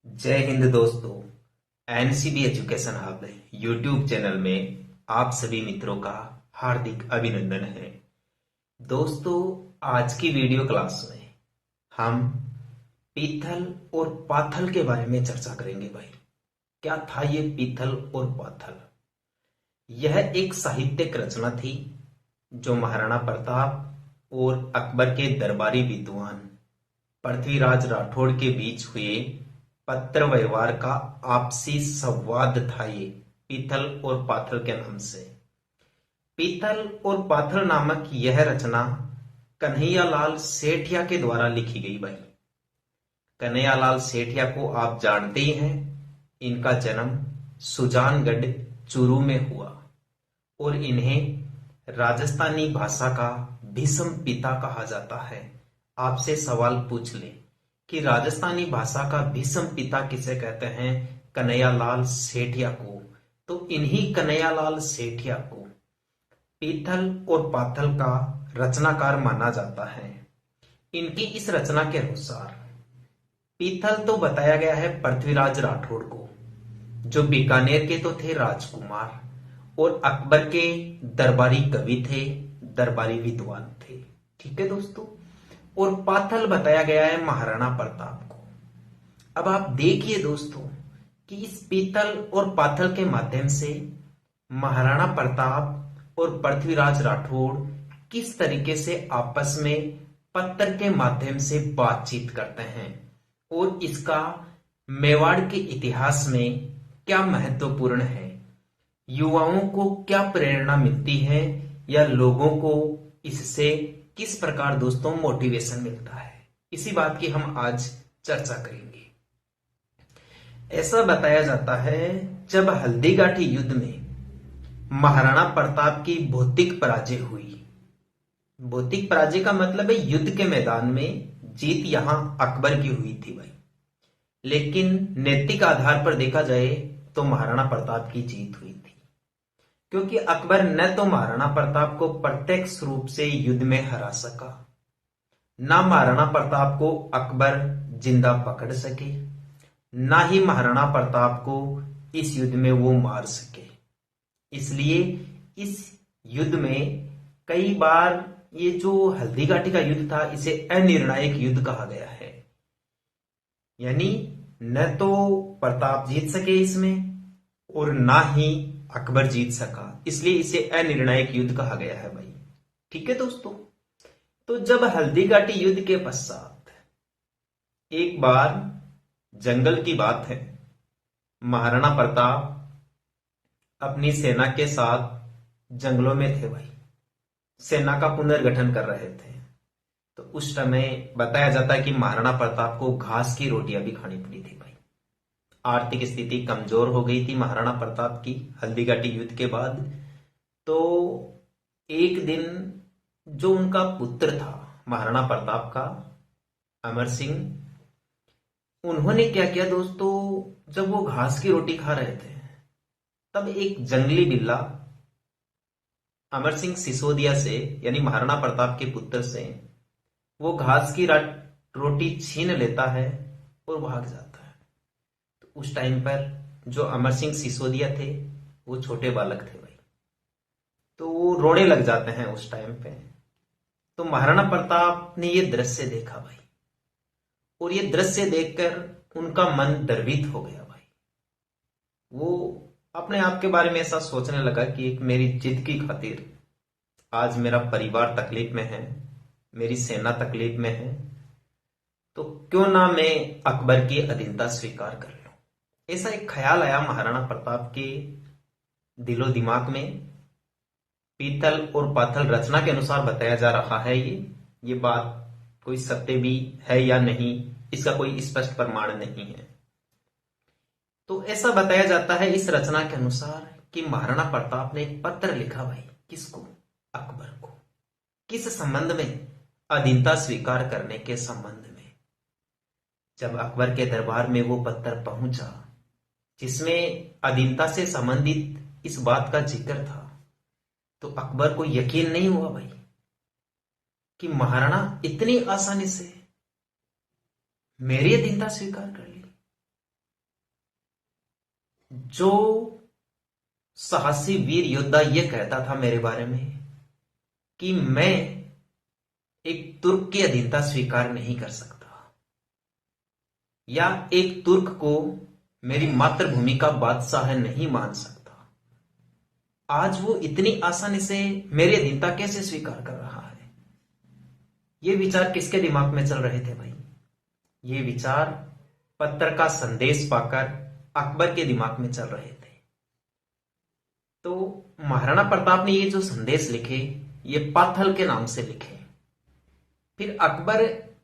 जय हिंद दोस्तों। NCB education hub YouTube channel में आप सभी मित्रों का हार्दिक अभिनंदन है। दोस्तों, आज की वीडियो क्लास में हम पीथल और पाथल के बारे में चर्चा करेंगे। भाई, क्या था ये पीथल और पाथल? यह एक साहित्यिक रचना थी जो महाराणा प्रताप और अकबर के दरबारी विद्वान पृथ्वीराज राठौड़ के बीच हुए पत्र व्यवहार का आपसी संवाद था। ये पीथल और पाथल के नाम से पीथल और पाथल नामक यह रचना कन्हैयालाल सेठिया के द्वारा लिखी गई। भाई, कन्हैयालाल सेठिया को आप जानते ही हैं। इनका जन्म सुजानगढ़ चूरू में हुआ और इन्हें राजस्थानी भाषा का भीष्म पिता कहा जाता है। आपसे सवाल पूछ ले कि राजस्थानी भाषा का भीष्म पिता किसे कहते हैं? कन्हैयालाल सेठिया को। तो इन्हीं कन्हैयालाल सेठिया को पीथल और पाथल का रचनाकार माना जाता है। इनकी इस रचना के अनुसार पीथल तो बताया गया है पृथ्वीराज राठौड़ को, जो बीकानेर के तो थे राजकुमार और अकबर के दरबारी कवि थे, दरबारी विद्वान थे। ठीक है दोस्तों। और पाथल बताया गया है महाराणा प्रताप को। अब आप देखिए दोस्तों कि इस पीथल और पाथल के माध्यम से महाराणा प्रताप और पृथ्वीराज राठौड़ किस तरीके से आपस में पत्र के माध्यम से बातचीत करते हैं और इसका मेवाड़ के इतिहास में क्या महत्वपूर्ण है, युवाओं को क्या प्रेरणा मिलती है या लोगों को इससे किस प्रकार दोस्तों मोटिवेशन मिलता है, इसी बात की हम आज चर्चा करेंगे। ऐसा बताया जाता है जब हल्दीघाटी युद्ध में महाराणा प्रताप की भौतिक पराजय हुई। भौतिक पराजय का मतलब है युद्ध के मैदान में जीत यहां अकबर की हुई थी भाई, लेकिन नैतिक आधार पर देखा जाए तो महाराणा प्रताप की जीत हुई थी, क्योंकि अकबर न तो महाराणा प्रताप को प्रत्यक्ष रूप से युद्ध में हरा सका, ना महाराणा प्रताप को अकबर जिंदा पकड़ सके, ना ही महाराणा प्रताप को इस युद्ध में वो मार सके। इसलिए इस युद्ध में कई बार ये जो हल्दीघाटी का युद्ध था इसे अनिर्णायक युद्ध कहा गया है। यानी न तो प्रताप जीत सके इसमें और ना ही अकबर जीत सका, इसलिए इसे अनिर्णायक युद्ध कहा गया है भाई। ठीक है दोस्तों। तो जब हल्दीघाटी युद्ध के पश्चात एक बार जंगल की बात है, महाराणा प्रताप अपनी सेना के साथ जंगलों में थे भाई, सेना का पुनर्गठन कर रहे थे। तो उस समय बताया जाता है कि महाराणा प्रताप को घास की रोटियां भी खानी पड़ी थी भाई। आर्थिक स्थिति कमजोर हो गई थी महाराणा प्रताप की हल्दीघाटी युद्ध के बाद। तो एक दिन जो उनका पुत्र था महाराणा प्रताप का, अमर सिंह, उन्होंने क्या किया दोस्तों, जब वो घास की रोटी खा रहे थे तब एक जंगली बिल्ला अमर सिंह सिसोदिया से, यानी महाराणा प्रताप के पुत्र से, वो घास की रोटी छीन लेता है और भाग जाता है। तो उस टाइम पर जो अमर सिंह सिसोदिया थे वो छोटे बालक थे भाई, तो वो रोने लग जाते हैं उस टाइम पे। तो महाराणा प्रताप ने ये दृश्य देखा भाई, और ये दृश्य देखकर उनका मन द्रवित हो गया भाई। वो अपने आप के बारे में ऐसा सोचने लगा कि एक मेरी जिद की खातिर आज मेरा परिवार तकलीफ में है, मेरी सेना तकलीफ में है, तो क्यों ना मैं अकबर की अधीनता स्वीकार कर लूं। ऐसा एक ख्याल आया महाराणा प्रताप के दिलो दिमाग में। पीथल और पाथल रचना के अनुसार बताया जा रहा है, ये बात कोई सत्य भी है या नहीं इसका कोई स्पष्ट प्रमाण नहीं है। तो ऐसा बताया जाता है इस रचना के अनुसार कि महाराणा प्रताप ने एक पत्र लिखा भाई, किसको? अकबर को। किस संबंध में? अधीनता स्वीकार करने के संबंध में। जब अकबर के दरबार में वो पत्र पहुंचा जिसमें अधीनता से संबंधित इस बात का जिक्र था, तो अकबर को यकीन नहीं हुआ भाई कि महाराणा इतनी आसानी से मेरी अधीनता स्वीकार कर ली। जो साहसी वीर योद्धा ये कहता था मेरे बारे में कि मैं एक तुर्क की अधीनता स्वीकार नहीं कर सकता, या एक तुर्क को मेरी मातृभूमि का बादशाह नहीं मान सकता, आज वो इतनी आसानी से मेरी अधीनता कैसे स्वीकार कर रहा है? ये विचार किसके दिमाग में चल रहे थे भाई? ये विचार पत्र का संदेश पाकर अकबर के दिमाग में चल रहे थे। तो महाराणा प्रताप ने ये जो संदेश लिखे, ये पाथल के नाम से लिखे। फिर अकबर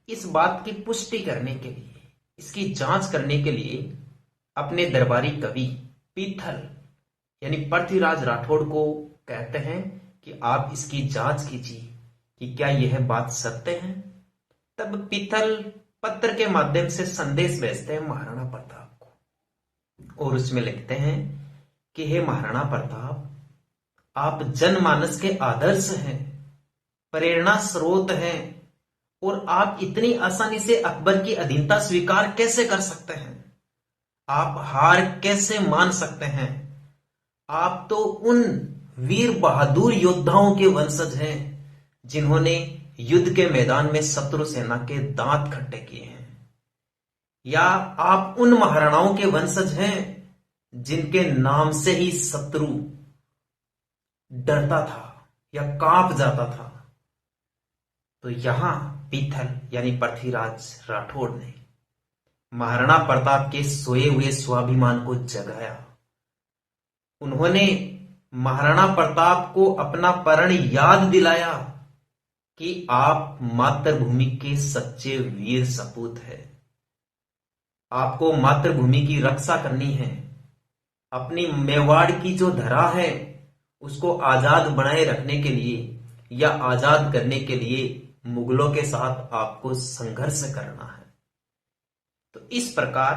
इस बात की पुष्टि करने के लिए, इसकी जांच करने के लिए अपने दरबारी कवि पीथल यानी पृथ्वीराज राठौड़ को कहते हैं कि आप इसकी जांच कीजिए कि क्या यह बात सत्य है। तब पीथल पत्र के माध्यम से संदेश भेजते हैं महाराणा प्रताप को, और उसमें लिखते हैं कि हे महाराणा प्रताप, आप जनमानस के आदर्श हैं, प्रेरणा स्रोत हैं, और आप इतनी आसानी से अकबर की अधीनता स्वीकार कैसे कर सकते हैं? आप हार कैसे मान सकते हैं? आप तो उन वीर बहादुर योद्धाओं के वंशज हैं जिन्होंने युद्ध के मैदान में शत्रु सेना के दांत खट्टे किए हैं, या आप उन महाराणाओं के वंशज हैं जिनके नाम से ही शत्रु डरता था या कांप जाता था। तो यहां पीथल यानी पृथ्वीराज राठौड़ ने महाराणा प्रताप के सोए हुए स्वाभिमान को जगाया। उन्होंने महाराणा प्रताप को अपना प्रण याद दिलाया कि आप मातृभूमि के सच्चे वीर सपूत हैं। आपको मातृभूमि की रक्षा करनी है। अपनी मेवाड़ की जो धरा है उसको आजाद बनाए रखने के लिए या आजाद करने के लिए मुगलों के साथ आपको संघर्ष करना है। तो इस प्रकार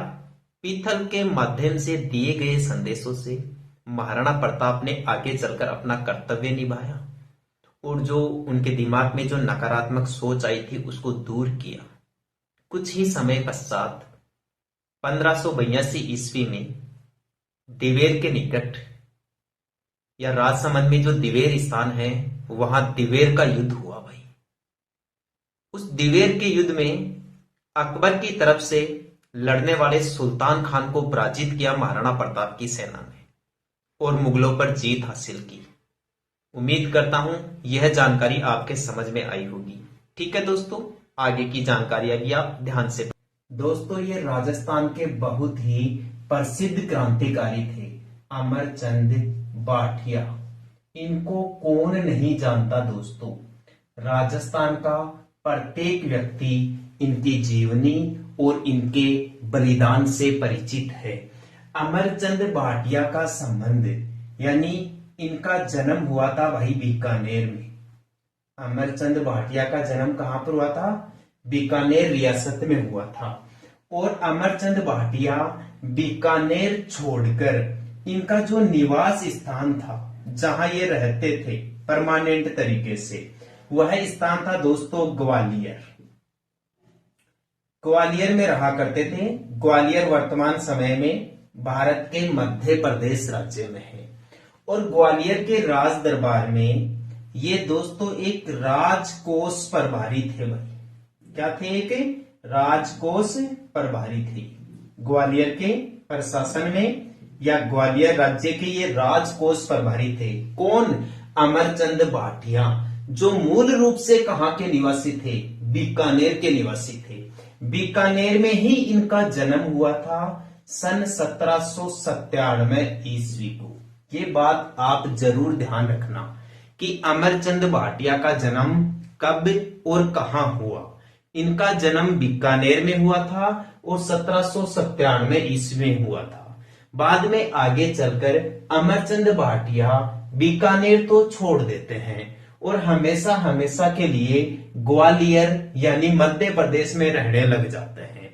पीथल के माध्यम से दिए गए संदेशों से महाराणा प्रताप ने आगे चलकर अपना कर्तव्य निभाया, और जो उनके दिमाग में जो नकारात्मक सोच आई थी उसको दूर किया। कुछ ही समय पश्चात 1582 ईस्वी में दिवेर के निकट या राजसमंद में जो दिवेर स्थान है वहां दिवेर का युद्ध हुआ भाई। उस दिवेर के युद्ध में अकबर की तरफ से लड़ने वाले सुल्तान खान को पराजित किया महाराणा प्रताप की सेना ने, और मुगलों पर जीत हासिल की। उम्मीद करता हूं यह जानकारी आपके समझ में आई होगी। ठीक है दोस्तों, आगे की जानकारी भी आप ध्यान से। दोस्तों, ये राजस्थान के बहुत ही प्रसिद्ध क्रांतिकारी थे अमरचंद बाठिया। इनको कौन नहीं जानता दोस्तों। राजस्थान का प्रत्येक व्यक्ति इनकी जीवनी और इनके बलिदान से परिचित है। अमरचंद भाटिया का संबंध यानी इनका जन्म हुआ था भाई बीकानेर में। अमरचंद भाटिया का जन्म कहां पर हुआ था? बीकानेर रियासत में हुआ था। और अमरचंद भाटिया बीकानेर छोड़कर इनका जो निवास स्थान था, जहां ये रहते थे परमानेंट तरीके से, वह स्थान था दोस्तों ग्वालियर। ग्वालियर में रहा करते थे। ग्वालियर वर्तमान समय में भारत के मध्य प्रदेश राज्य में है। और ग्वालियर के राज दरबार में ये दोस्तों एक राजकोष प्रभारी थे भाई। क्या थे? एक राजकोष प्रभारी थे। ग्वालियर के प्रशासन में या ग्वालियर राज्य के ये राजकोष प्रभारी थे। कौन? अमरचंद भाटिया, जो मूल रूप से कहां के निवासी थे? बीकानेर के निवासी थे। बीकानेर में ही इनका जन्म हुआ था सन 1797 ईस्वी को। ये बात आप जरूर ध्यान रखना कि अमरचंद भाटिया का जन्म कब और कहां हुआ। इनका जन्म बीकानेर में हुआ था और 1797 ईस्वी में हुआ था। बाद में आगे चलकर अमरचंद भाटिया बीकानेर तो छोड़ देते हैं और हमेशा हमेशा के लिए ग्वालियर यानी मध्य प्रदेश में रहने लग जाते हैं।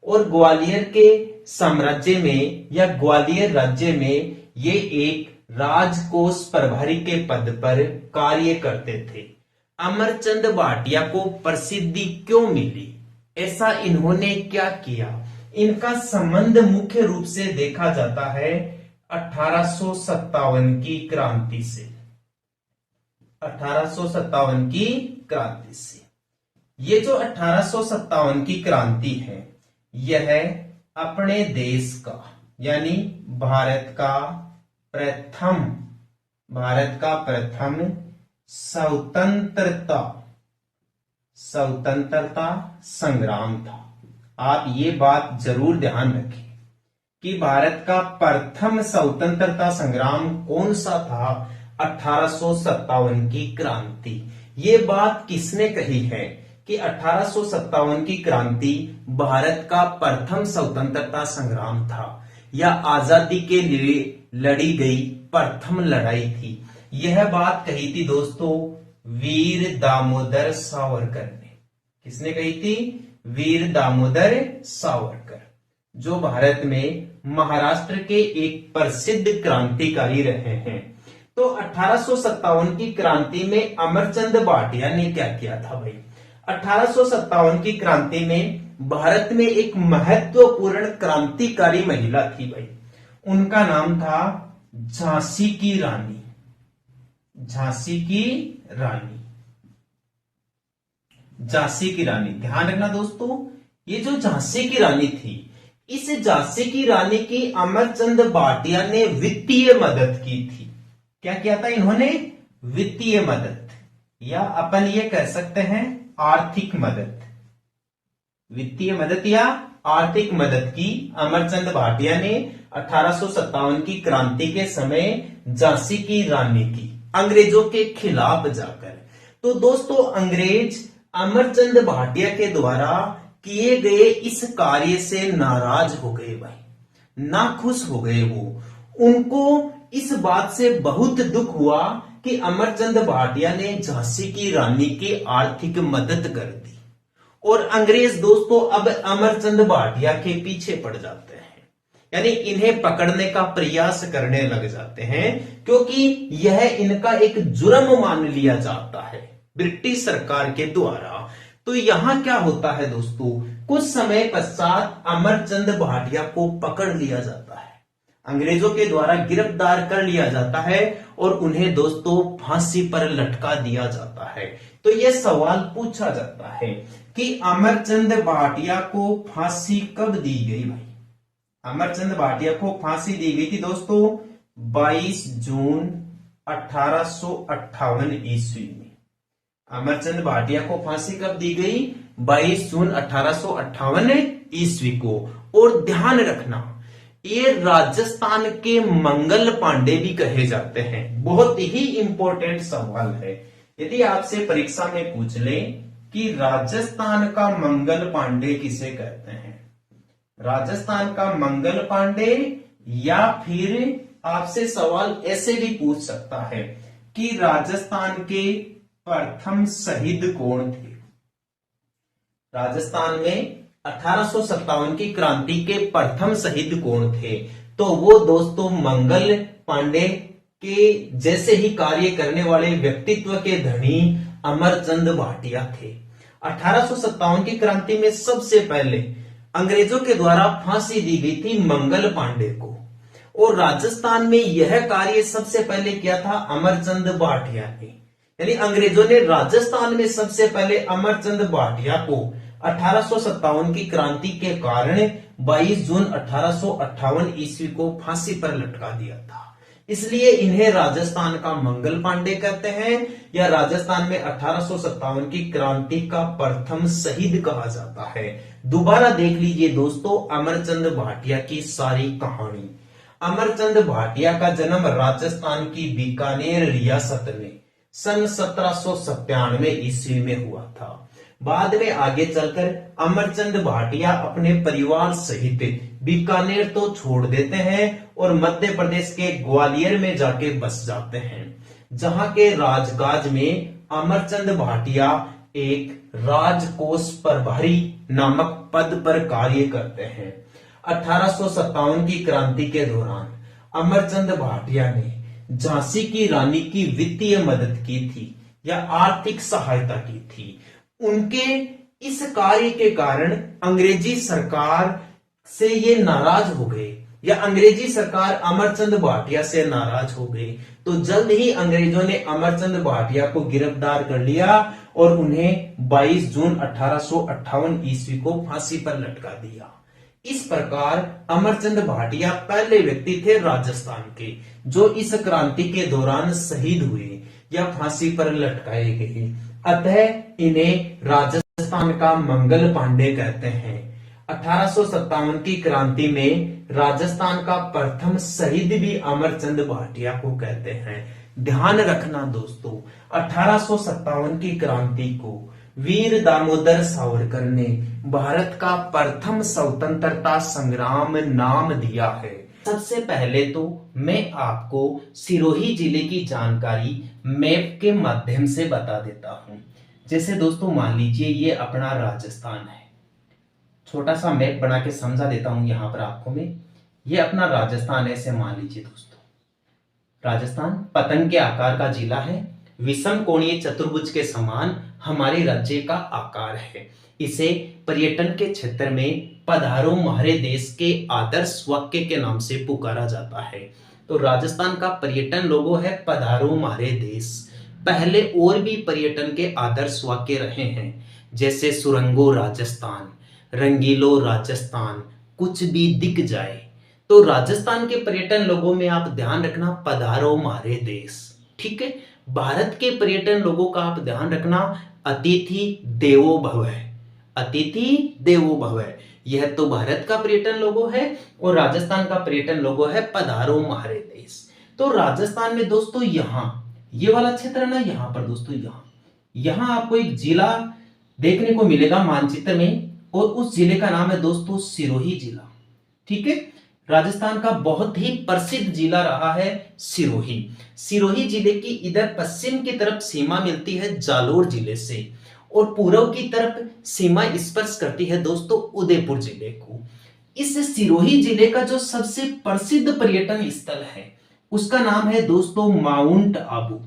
और ग्वालियर के साम्राज्य में या ग्वालियर राज्य में ये एक राजकोष प्रभारी के पद पर कार्य करते थे। अमरचंद भाटिया को प्रसिद्धि क्यों मिली? ऐसा इन्होंने क्या किया? इनका संबंध मुख्य रूप से देखा जाता है 1857 की क्रांति से, 1857 की क्रांति से। ये जो 1857 की क्रांति है, यह अपने देश का यानी भारत का प्रथम स्वतंत्रता संग्राम था। आप ये बात जरूर ध्यान रखें कि भारत का प्रथम स्वतंत्रता संग्राम कौन सा था? 1857 की क्रांति। ये बात किसने कही है कि 1857 की क्रांति भारत का प्रथम स्वतंत्रता संग्राम था या आजादी के लिए लड़ी गई प्रथम लड़ाई थी? यह बात कही थी दोस्तों वीर दामोदर सावरकर ने। किसने कही थी? वीर दामोदर सावरकर, जो भारत में महाराष्ट्र के एक प्रसिद्ध क्रांतिकारी रहे हैं। तो 1857 की क्रांति में अमरचंद भाटिया ने क्या किया था भाई? 1857 की क्रांति में भारत में एक महत्वपूर्ण क्रांतिकारी महिला थी भाई। उनका नाम था झांसी की रानी। झांसी की रानी, झांसी की रानी। ध्यान रखना दोस्तों, ये जो झांसी की रानी थी, इस झांसी की रानी की अमरचंद भाटिया ने वित्तीय मदद की थी। क्या किया था इन्होंने? वित्तीय मदद, या अपन ये कह सकते हैं आर्थिक मदद। वित्तीय मदद या आर्थिक मदद की अमरचंद भाटिया ने 1857 की क्रांति के समय झांसी की रानी की, अंग्रेजों के खिलाफ जाकर। तो दोस्तों अंग्रेज अमरचंद भाटिया के द्वारा किए गए इस कार्य से नाराज हो गए भाई, नाखुश हो गए। वो उनको इस बात से बहुत दुख हुआ कि अमरचंद भाटिया ने झांसी की रानी की आर्थिक मदद कर दी, और अंग्रेज दोस्तों अब अमरचंद भाटिया के पीछे पड़ जाते हैं, यानी इन्हें पकड़ने का प्रयास करने लग जाते हैं, क्योंकि यह इनका एक जुर्म मान लिया जाता है ब्रिटिश सरकार के द्वारा। तो यहां क्या होता है दोस्तों, कुछ समय पश्चात अमरचंद भाटिया को पकड़ लिया जाता है, अंग्रेजों के द्वारा गिरफ्तार कर लिया जाता है और उन्हें दोस्तों फांसी पर लटका दिया जाता है। तो यह सवाल पूछा जाता है कि अमरचंद भाटिया को फांसी कब दी गई भाई? अमरचंद भाटिया को फांसी दी गई थी दोस्तों 22 जून 1858 ईस्वी में। अमरचंद भाटिया को फांसी कब दी गई? 22 जून 1858 ईस्वी को। और ध्यान रखना, ये राजस्थान के मंगल पांडे भी कहे जाते हैं। बहुत ही इंपॉर्टेंट सवाल है, यदि आपसे परीक्षा में पूछ ले कि राजस्थान का मंगल पांडे किसे कहते हैं, राजस्थान का मंगल पांडे, या फिर आपसे सवाल ऐसे भी पूछ सकता है कि राजस्थान के प्रथम शहीद कौन थे? राजस्थान में 1857 की क्रांति के प्रथम शहीद कौन थे? तो वो दोस्तों मंगल पांडे के जैसे ही कार्य करने वाले व्यक्तित्व के धनी अमरचंद भाटिया थे। 1857 की क्रांति में सबसे पहले अंग्रेजों के द्वारा फांसी दी गई थी मंगल पांडे को, और राजस्थान में यह कार्य सबसे पहले किया था अमरचंद भाटिया ने। यानी अंग्रेजों ने राजस्थान में सबसे पहले अमरचंद भाटिया को 1857 की क्रांति के कारण 22 जून 1858 ईस्वी को फांसी पर लटका दिया था। इसलिए इन्हें राजस्थान का मंगल पांडे कहते हैं, या राजस्थान में 1857 की क्रांति का प्रथम शहीद कहा जाता है। दोबारा देख लीजिए दोस्तों अमरचंद भाटिया की सारी कहानी। अमरचंद भाटिया का जन्म राजस्थान की बीकानेर रियासत में सन 1797 ईस्वी में हुआ था। बाद में आगे चलकर अमरचंद भाटिया अपने परिवार सहित बीकानेर तो छोड़ देते हैं और मध्य प्रदेश के ग्वालियर में जाके बस जाते हैं, जहां के राजकाज में अमरचंद भाटिया एक राजकोष प्रभारी नामक पद पर कार्य करते हैं। 1857 की क्रांति के दौरान अमरचंद भाटिया ने झांसी की रानी की वित्तीय मदद की थी या आर्थिक सहायता की थी। उनके इस कार्य के कारण अंग्रेजी सरकार से ये नाराज हो गए, या अंग्रेजी सरकार अमरचंद भाटिया से नाराज हो गई, तो जल्द ही अंग्रेजों ने अमरचंद भाटिया को गिरफ्तार कर लिया और उन्हें 22 जून 1858 ईस्वी को फांसी पर लटका दिया। इस प्रकार अमरचंद भाटिया पहले व्यक्ति थे राजस्थान के जो इस क्रांति के दौरान शहीद हुए या फांसी पर लटकाए गए। अतः इन्हें राजस्थान का मंगल पांडे कहते हैं। 1857 की क्रांति में राजस्थान का प्रथम शहीद भी अमरचंद भाटिया को कहते हैं। ध्यान रखना दोस्तों, 1857 की क्रांति को वीर दामोदर सावरकर ने भारत का प्रथम स्वतंत्रता संग्राम नाम दिया है। सबसे पहले तो मैं आपको सिरोही जिले की जानकारी मैप के माध्यम से बता देता हूं। जैसे दोस्तों मान लीजिए ये अपना राजस्थान है, छोटा सा मैप बना के समझा देता हूं यहां पर आपको मैं। ये अपना राजस्थान ऐसे मान लीजिए दोस्तों, राजस्थान पतंग के आकार का जिला है, विषम कोणीय चतुर्भुज के समान हमारे राज्य का आकार है। इसे पर्यटन के क्षेत्र में पधारो हमारे देश के आदर्श वाक्य के नाम से पुकारा जाता है। तो राजस्थान का पर्यटन लोगो है पधारो हमारे देश। पहले और भी पर्यटन के आदर्श वाक्य रहे हैं, जैसे सुरंगो राजस्थान, रंगीलो राजस्थान, कुछ भी दिख जाए। तो राजस्थान के पर्यटन लोगों में आप ध्यान रखना पधारो हमारे देश। ठीक है, भारत के पर्यटन लोगों का आप ध्यान रखना अतिथि देवो भव है। अतिथि देवो भव है, यह तो भारत का पर्यटन लोगो है और राजस्थान का पर्यटन लोगो है पधारो हमारे देश। तो राजस्थान में दोस्तों यहाँ ये वाला क्षेत्र है ना, यहाँ पर दोस्तों यहाँ आपको एक जिला देखने को मिलेगा मानचित्र में और उस जिले का नाम है दोस्तों सिरोही जिला। ठीक है, राजस्थान का बहुत ही प्रसिद्ध जिला रहा है सिरोही। सिरोही जिले की इधर पश्चिम की तरफ सीमा मिलती है जालोर जिले से और पूर्व की तरफ सीमा स्पर्श करती है दोस्तों उदयपुर जिले को। इस सिरोही जिले का जो सबसे प्रसिद्ध पर्यटन स्थल है उसका नाम है दोस्तों माउंट आबू।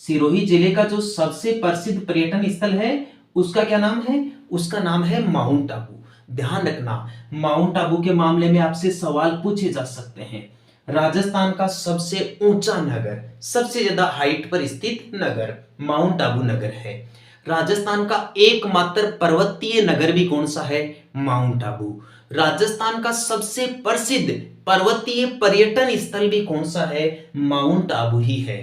सिरोही जिले का जो सबसे प्रसिद्ध पर्यटन स्थल है उसका क्या नाम है? उसका नाम है माउंट आबू। ध्यान रखना, माउंट आबू के मामले में आपसे सवाल पूछे जा सकते हैं। राजस्थान का सबसे ऊंचा नगर, सबसे ज्यादा हाइट पर स्थित नगर माउंट आबू नगर है। राजस्थान का एकमात्र पर्वतीय नगर भी कौन सा है? माउंट आबू। राजस्थान का सबसे प्रसिद्ध पर्वतीय पर्यटन स्थल भी कौन सा है? माउंट आबू ही है।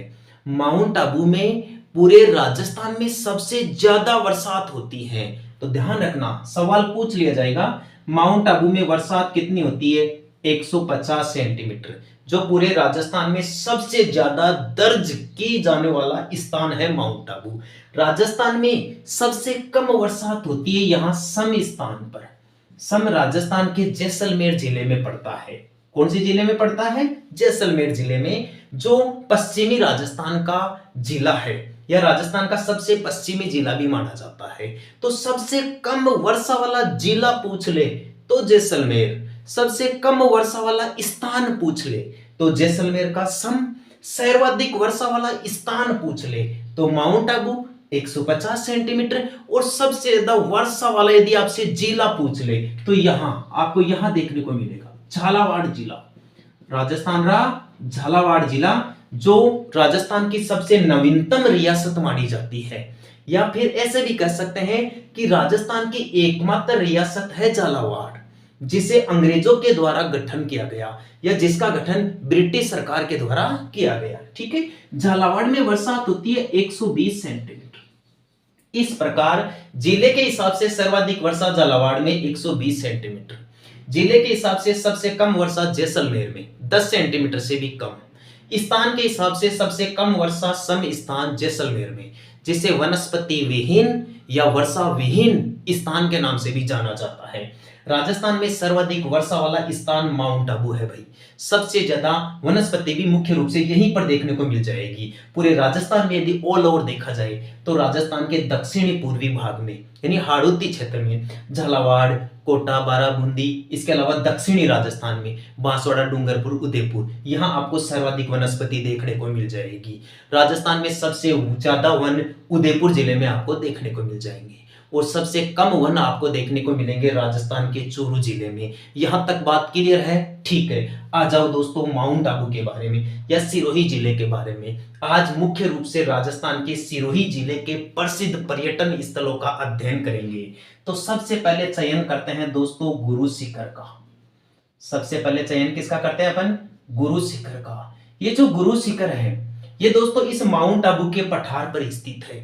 माउंट आबू में पूरे राजस्थान में सबसे ज्यादा बरसात होती है। तो ध्यान रखना, सवाल पूछ लिया जाएगा माउंट आबू में बरसात कितनी होती है? 150 सेंटीमीटर, जो पूरे राजस्थान में सबसे ज्यादा दर्ज की जाने वाला स्थान है माउंट आबू। राजस्थान में सबसे कम बरसात होती है यहाँ सम स्थान पर। सम राजस्थान के जैसलमेर जिले में पड़ता है। कौन सी जिले में पड़ता है? जैसलमेर जिले में, जो पश्चिमी राजस्थान का जिला है या राजस्थान का सबसे पश्चिमी जिला भी माना जाता है। तो सबसे कम वर्षा वाला जिला पूछ ले तो जैसलमेर, सबसे कम वर्षा वाला स्थान पूछ ले तो जैसलमेर का सम, सर्वाधिक वर्षा वाला स्थान पूछ ले तो माउंट आबू 150 सेंटीमीटर, और सबसे ज्यादा वर्षा वाला यदि आपसे जिला पूछ ले तो यहां आपको यहां देखने को मिलेगा झालावाड़ जिला। राजस्थान का झालावाड़ जिला जो राजस्थान की सबसे नवीनतम रियासत मानी जाती है, या फिर ऐसे भी कह सकते हैं कि राजस्थान की एकमात्र रियासत है झालावाड़, जिसे अंग्रेजों के द्वारा गठन किया गया या जिसका गठन ब्रिटिश सरकार के द्वारा किया गया। ठीक है, झालावाड़ में बरसात होती है 120 सेंटीमीटर। इस प्रकार जिले के हिसाब से सर्वाधिक वर्षा झालावाड़ में 120 सेंटीमीटर, जिले के हिसाब से सबसे कम वर्षा जैसलमेर में 10 सेंटीमीटर से भी कम, स्थान के हिसाब से सबसे कम वर्षा सम स्थान जैसलमेर में, जिसे वनस्पति विहीन या वर्षा विहीन स्थान के नाम से भी जाना जाता है। राजस्थान में सर्वाधिक वर्षा वाला स्थान माउंट आबू है भाई। सबसे ज्यादा वनस्पति भी मुख्य रूप से यहीं पर देखने को मिल जाएगी। पूरे राजस्थान में यदि ऑल ओवर देखा जाए तो राजस्थान के दक्षिणी पूर्वी भाग में यानी हाड़ौती क्षेत्र में झालावाड़, कोटा, बाराबूंदी, इसके अलावा दक्षिणी राजस्थान में बांसवाड़ा, डूंगरपुर, उदयपुर, यहाँ आपको सर्वाधिक वनस्पति देखने को मिल जाएगी। राजस्थान में सबसे ज्यादा वन उदयपुर जिले में आपको देखने को मिल जाएंगे। और सबसे कम वन आपको देखने को मिलेंगे राजस्थान के चूरू जिले में। यहां तक बात क्लियर है? ठीक है, आ जाओ दोस्तों माउंट आबू के बारे में या सिरोही जिले के बारे में। आज मुख्य रूप से राजस्थान के सिरोही जिले के प्रसिद्ध पर्यटन स्थलों का अध्ययन करेंगे। तो सबसे पहले चयन करते हैं दोस्तों गुरु शिखर का। सबसे पहले चयन किसका करते हैं अपन? गुरु शिखर का। ये जो गुरु शिखर है ये दोस्तों इस माउंट आबू के पठार पर स्थित है।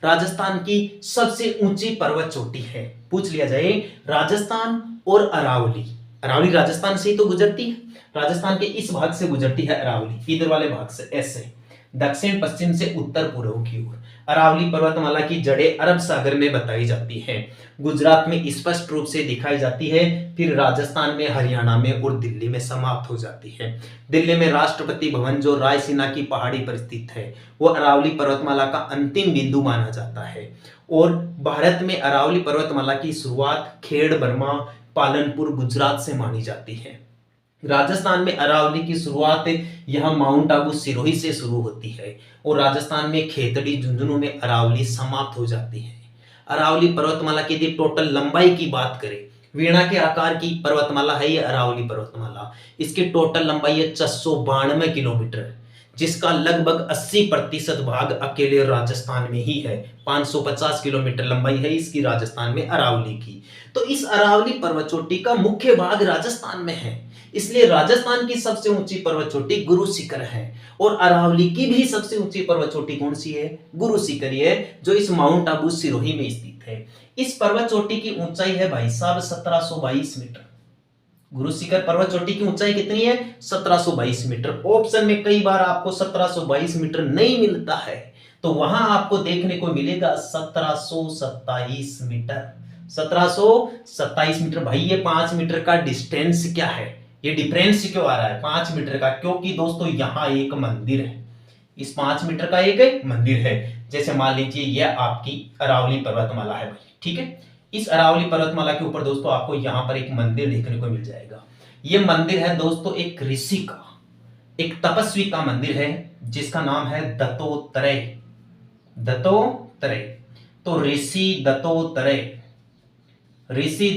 राजस्थान की सबसे ऊंची पर्वत चोटी है। पूछ लिया जाए राजस्थान और अरावली, अरावली राजस्थान से ही तो गुजरती है, राजस्थान के इस भाग से गुजरती है अरावली, इधर वाले भाग से ऐसे दक्षिण पश्चिम से उत्तर पूर्व की ओर। अरावली पर्वतमाला की जड़ें अरब सागर में बताई जाती है, गुजरात में स्पष्ट रूप से दिखाई जाती है, फिर राजस्थान में, हरियाणा में और दिल्ली में समाप्त हो जाती है। दिल्ली में राष्ट्रपति भवन जो रायसीना की पहाड़ी पर स्थित है वो अरावली पर्वतमाला का अंतिम बिंदु माना जाता है। और भारत में अरावली पर्वतमाला की शुरुआत खेड़ बर्मा पालनपुर गुजरात से मानी जाती है। राजस्थान में अरावली की शुरुआत यहां माउंट आबू सिरोही से शुरू होती है और राजस्थान में खेतड़ी झुंझुनू में अरावली समाप्त हो जाती है। अरावली पर्वतमाला की यदि टोटल लंबाई की बात करें, वीणा के आकार की पर्वतमाला है ये अरावली पर्वतमाला, इसकी टोटल लंबाई है 692 किलोमीटर, जिसका लगभग 80% भाग अकेले राजस्थान में ही है। 550 किलोमीटर लंबाई है इसकी राजस्थान में अरावली की। तो इस अरावली पर्वत चोटी का मुख्य भाग राजस्थान में है, इसलिए राजस्थान की सबसे ऊंची पर्वत चोटी गुरु शिखर है और अरावली की भी सबसे ऊंची पर्वत चोटी कौन सी है? गुरु शिखर है, जो इस माउंट आबू सिरोही में स्थित है। इस पर्वत चोटी की ऊंचाई है भाई साहब 1722 मीटर। गुरु शिखर पर्वत चोटी की ऊंचाई कितनी है? 1722 मीटर। ऑप्शन में कई बार आपको 1722 मीटर नहीं मिलता है, तो वहां आपको देखने को मिलेगा 1727 मीटर। 1727 मीटर। भाई ये 5 मीटर का डिस्टेंस क्या है, ये डिफरेंस क्यों आ रहा है 5 मीटर का? क्योंकि दोस्तों यहां एक मंदिर है, इस 5 मीटर का एक मंदिर है। जैसे मान लीजिए यह आपकी अरावली पर्वतमाला है भाई, ठीक है। इस अरावली पर्वतमाला के ऊपर दोस्तों आपको यहां पर एक मंदिर देखने को मिल जाएगा। यह मंदिर है दोस्तों एक ऋषि का, एक तपस्वी का मंदिर है जिसका नाम है दत्तात्रेय। दत्तात्रेय, तो ऋषि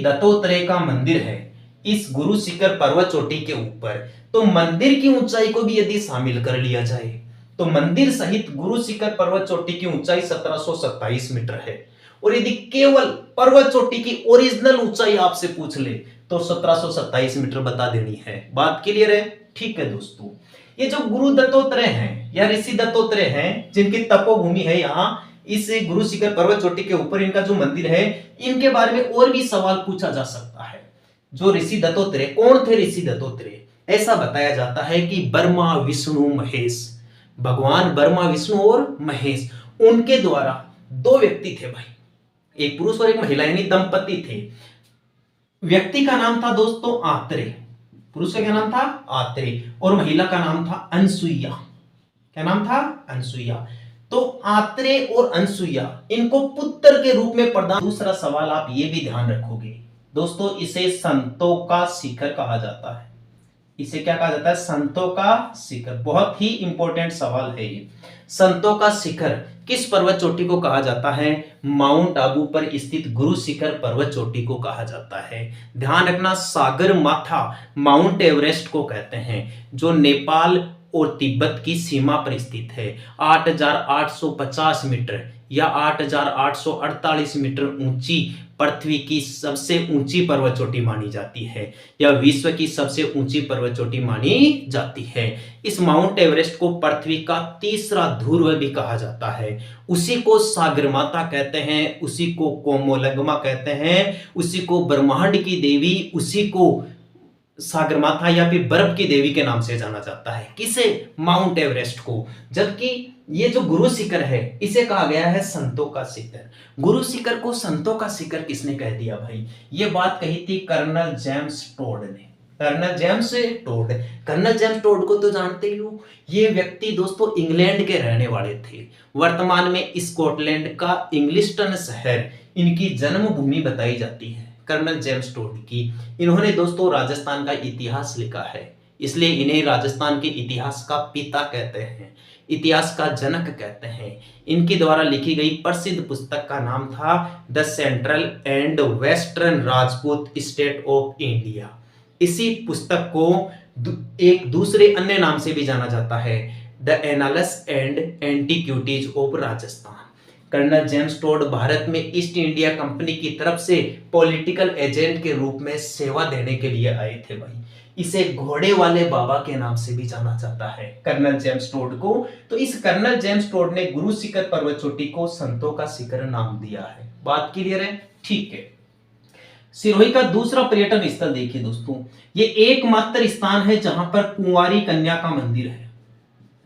दत्तात्रेय का मंदिर है इस गुरु शिखर पर्वत चोटी के ऊपर। तो मंदिर की ऊंचाई को भी यदि शामिल कर लिया जाए तो मंदिर सहित गुरु शिखर पर्वत चोटी की ऊंचाई 1727 मीटर है। और यदि केवल पर्वत चोटी की ओरिजिनल ऊंचाई आपसे पूछ ले तो 1727 मीटर बता देनी है। बात क्लियर है? ठीक है दोस्तों, ये जो गुरु दत्तात्रेय हैं या ऋषि दत्तात्रेय हैं, जिनकी तपोभूमि है यहाँ इस गुरु शिखर पर्वत चोटी के ऊपर, इनका जो मंदिर है, इनके बारे में और भी सवाल पूछा जा सकता है। जो ऋषि दत्तात्रेय, कौन थे ऋषि दत्तात्रेय? ऐसा बताया जाता है कि ब्रह्मा विष्णु महेश, भगवान ब्रह्मा विष्णु और महेश, उनके द्वारा 2 व्यक्ति थे भाई, एक पुरुष और एक महिला, यानी दंपति थे। व्यक्ति का नाम था दोस्तों आत्रेय, पुरुष का क्या नाम था? आत्रेय, और महिला का नाम था अनसुईया। क्या नाम था? अनसुईया। तो आत्रेय और अनसुईया, इनको पुत्र के रूप में प्रदान। दूसरा सवाल आप ये भी ध्यान रखोगे दोस्तों, इसे संतों का शिखर कहा जाता है। इसे क्या कहा जाता है? संतों का शिखर। बहुत ही इंपॉर्टेंट सवाल है ये। संतों का शिखर किस पर्वत चोटी को कहा जाता है? माउंट आबू पर स्थित गुरु शिखर पर्वत चोटी को कहा जाता है। ध्यान रखना, सागर माथा माउंट एवरेस्ट को कहते हैं, जो नेपाल और तिब्बत की सीमा पर स्थित है। 8,850 मीटर या 8,848 मीटर ऊंची पृथ्वी की सबसे ऊंची पर्वत चोटी मानी जाती है, या विश्व की सबसे ऊंची पर्वत चोटी मानी जाती है। इस माउंट एवरेस्ट को पृथ्वी का तीसरा ध्रुव भी कहा जाता है। उसी को सागरमाता कहते हैं, उसी को कोमोलंगमा कहते हैं, उसी को ब्रह्मांड की देवी, उसी को सागरमाथा या फिर बर्फ की देवी के नाम से जाना जाता है। किसे? माउंट एवरेस्ट को। जबकि ये जो गुरु शिखर है इसे कहा गया है संतों का शिखर। गुरु शिखर को संतों का शिखर किसने कह दिया भाई? ये बात कही थी कर्नल जेम्स टोड ने। Colonel James Tod, colonel James Tod को तो जानते ही हो, ये व्यक्ति दोस्तों इंग्लैंड के रहने वाले थे। वर्तमान में स्कॉटलैंड का इंग्लिस्टन शहर इनकी जन्मभूमि बताई जाती है, कर्नल जेम्स टोड की। इन्होंने दोस्तों राजस्थान का इतिहास लिखा है, इसलिए इन्हें राजस्थान के इतिहास का पिता कहते हैं। इतिहास का जनक कहते हैं। इनके द्वारा लिखी गई प्रसिद्ध पुस्तक का नाम था the central and western Rajput state of India. इसी पुस्तक को एक दूसरे अन्य नाम से भी जाना जाता है, the annals and antiquities of Rajasthan. Colonel James Tod Bharat में ईस्ट इंडिया कंपनी की तरफ से पॉलिटिकल एजेंट के रूप में सेवा देने के लिए आए थे भाई। इसे घोड़े वाले बाबा के नाम से भी जाना जाता है कर्नल जेम्स टोड को। तो इस कर्नल जेम्स टोड ने गुरु शिखर पर्वत चोटी को संतों का शिखर नाम दिया है। बात क्लियर है? ठीक है। सिरोही का दूसरा पर्यटन स्थल देखिए दोस्तों, ये एकमात्र स्थान है जहां पर कुंवारी कन्या का मंदिर है।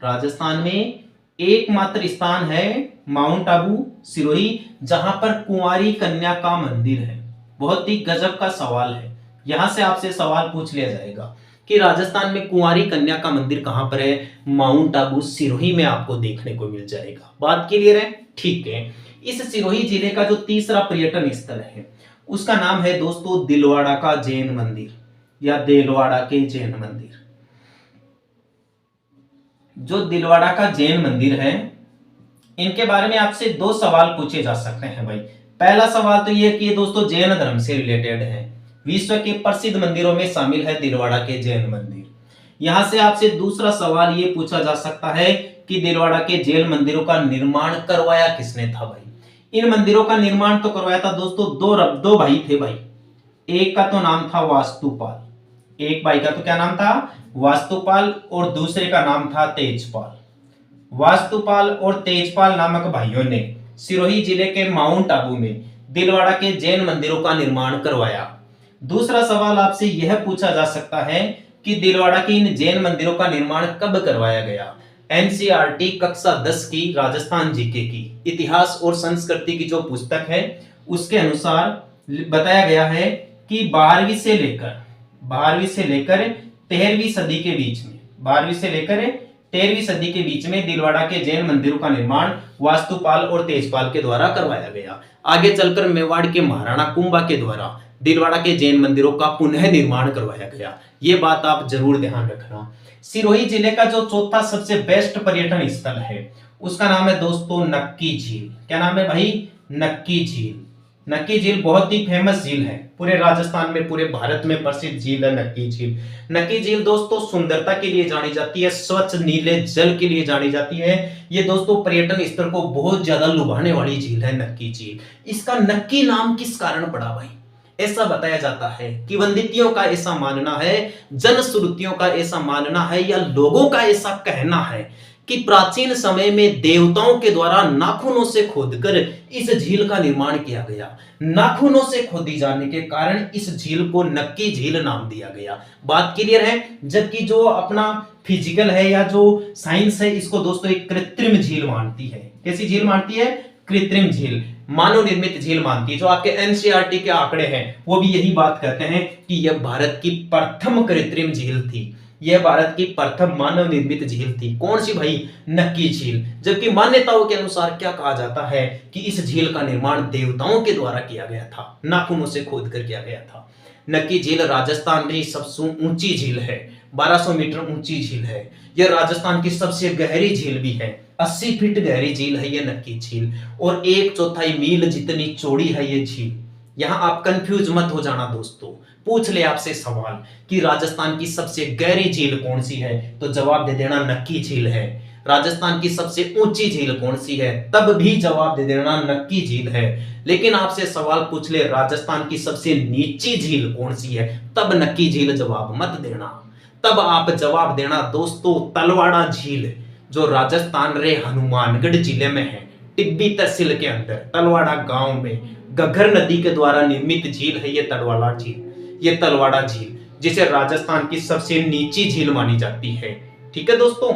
राजस्थान में एकमात्र स्थान है माउंट आबू सिरोही जहां पर कुंवारी कन्या का मंदिर है। बहुत ही गजब का सवाल है, यहां से आपसे सवाल पूछ लिया जाएगा कि राजस्थान में कुंवारी कन्या का मंदिर कहां पर है? माउंट आबू सिरोही में आपको देखने को मिल जाएगा। बात क्लियर है? ठीक है। इस सिरोही जिले का जो तीसरा पर्यटन स्थल है उसका नाम है दोस्तों दिलवाड़ा का जैन मंदिर या दिलवाड़ा के जैन मंदिर। जो दिलवाड़ा का जैन मंदिर है, इनके बारे में आपसे दो सवाल पूछे जा सकते हैं भाई। पहला सवाल तो यह कि ये दोस्तों जैन धर्म से रिलेटेड है। विश्व के प्रसिद्ध मंदिरों में शामिल है दिलवाड़ा के जैन मंदिर। यहां से आपसे दूसरा सवाल यह पूछा जा सकता है कि दिलवाड़ा के जैन मंदिरों का निर्माण करवाया किसने था भाई। इन मंदिरों का निर्माण तो करवाया था दोस्तों दो भाई थे भाई। एक का तो नाम था वास्तुपाल, एक भाई का तो क्या नाम था? वास्तुपाल, और दूसरे का नाम था तेजपाल। वास्तुपाल और तेजपाल नामक भाइयों ने सिरोही जिले के माउंट आबू में दिलवाड़ा के जैन मंदिरों का निर्माण करवाया। दूसरा सवाल आपसे यह पूछा जा सकता है कि दिलवाड़ा के इन जैन मंदिरों का निर्माण कब करवाया गया। एनसीईआरटी कक्षा 10 की राजस्थान जीके की इतिहास और संस्कृति की जो पुस्तक है उसके अनुसार बताया गया है कि 12वीं से लेकर 13वीं सदी के बीच में 12वीं से लेकर 13वीं सदी के बीच में दिलवाड़ा के जैन मंदिरों का निर्माण वास्तुपाल और तेजपाल के द्वारा करवाया गया। आगे चलकर मेवाड़ के महाराणा कुंभा के द्वारा दिलवाड़ा के जैन मंदिरों का पुनः निर्माण करवाया गया। ये बात आप जरूर ध्यान रखना। सिरोही जिले का जो चौथा सबसे बेस्ट पर्यटन स्थल है उसका नाम है दोस्तों नक्की झील। क्या नाम है भाई? नक्की झील। नक्की झील बहुत ही फेमस झील है, पूरे राजस्थान में, पूरे भारत में प्रसिद्ध झील है नक्की झील। नक्की झील दोस्तों सुंदरता के लिए जानी जाती है, स्वच्छ नीले जल के लिए जानी जाती है। ये दोस्तों पर्यटन स्थल को बहुत ज्यादा लुभाने वाली झील है नक्की झील। इसका नक्की नाम किस कारण पड़ा भाई? ऐसा बताया जाता है कि वंदितियों का ऐसा मानना है, जनश्रुतियों का ऐसा मानना है, या लोगों का ऐसा कहना है कि प्राचीन समय में देवताओं के द्वारा नाखूनों से खोदकर इस झील का निर्माण किया गया। नाखूनों से खोदी जाने के कारण इस झील को नक्की झील नाम दिया गया। बात क्लियर है? जबकि जो अपना फिजिकल है या जो साइंस है इसको दोस्तों एक कृत्रिम झील मानती है। कैसी झील मानती है? कृत्रिम झील, मानव निर्मित झील मानती है। जो आपके एनसीईआरटी के आंकड़े हैं वो भी यही बात कहते हैं कि यह भारत की प्रथम कृत्रिम झील थी। यह भारत की प्रथम मानव निर्मित झील थी। कौन सी भाई? नक्की झील। जबकि मान्यताओं के अनुसार क्या कहा जाता है कि इस झील का निर्माण देवताओं के द्वारा किया गया था, नाखूनों से खोदकर किया गया था। नक्की झील राजस्थान की सबसे ऊंची झील है, 1200 मीटर ऊंची झील है। यह राजस्थान की सबसे गहरी झील भी है, 80 फीट गहरी झील है यह नक्की झील, और 1/4 मील जितनी चौड़ी है यह झील। यहां आप कंफ्यूज मत हो जाना दोस्तों। पूछ ले आपसे सवाल कि राजस्थान की सबसे गहरी झील कौन सी है, तो जवाब दे देना नक्की झील है। राजस्थान की सबसे ऊंची झील कौन सी है, तब भी जवाब दे देना नक्की झील है। लेकिन आपसे सवाल पूछ ले राजस्थान की सबसे नीची झील कौन सी है, तब नक्की झील जवाब मत देना। तब आप जवाब देना दोस्तों तलवाड़ा झील, जो राजस्थान रे हनुमानगढ़ जिले में है, टिब्बी तहसील के अंदर तलवाड़ा गांव में घग्गर नदी के द्वारा निर्मित झील है ये तलवाड़ा झील। ये तलवाड़ा झील जिसे राजस्थान की सबसे नीची झील मानी जाती है। ठीक है दोस्तों।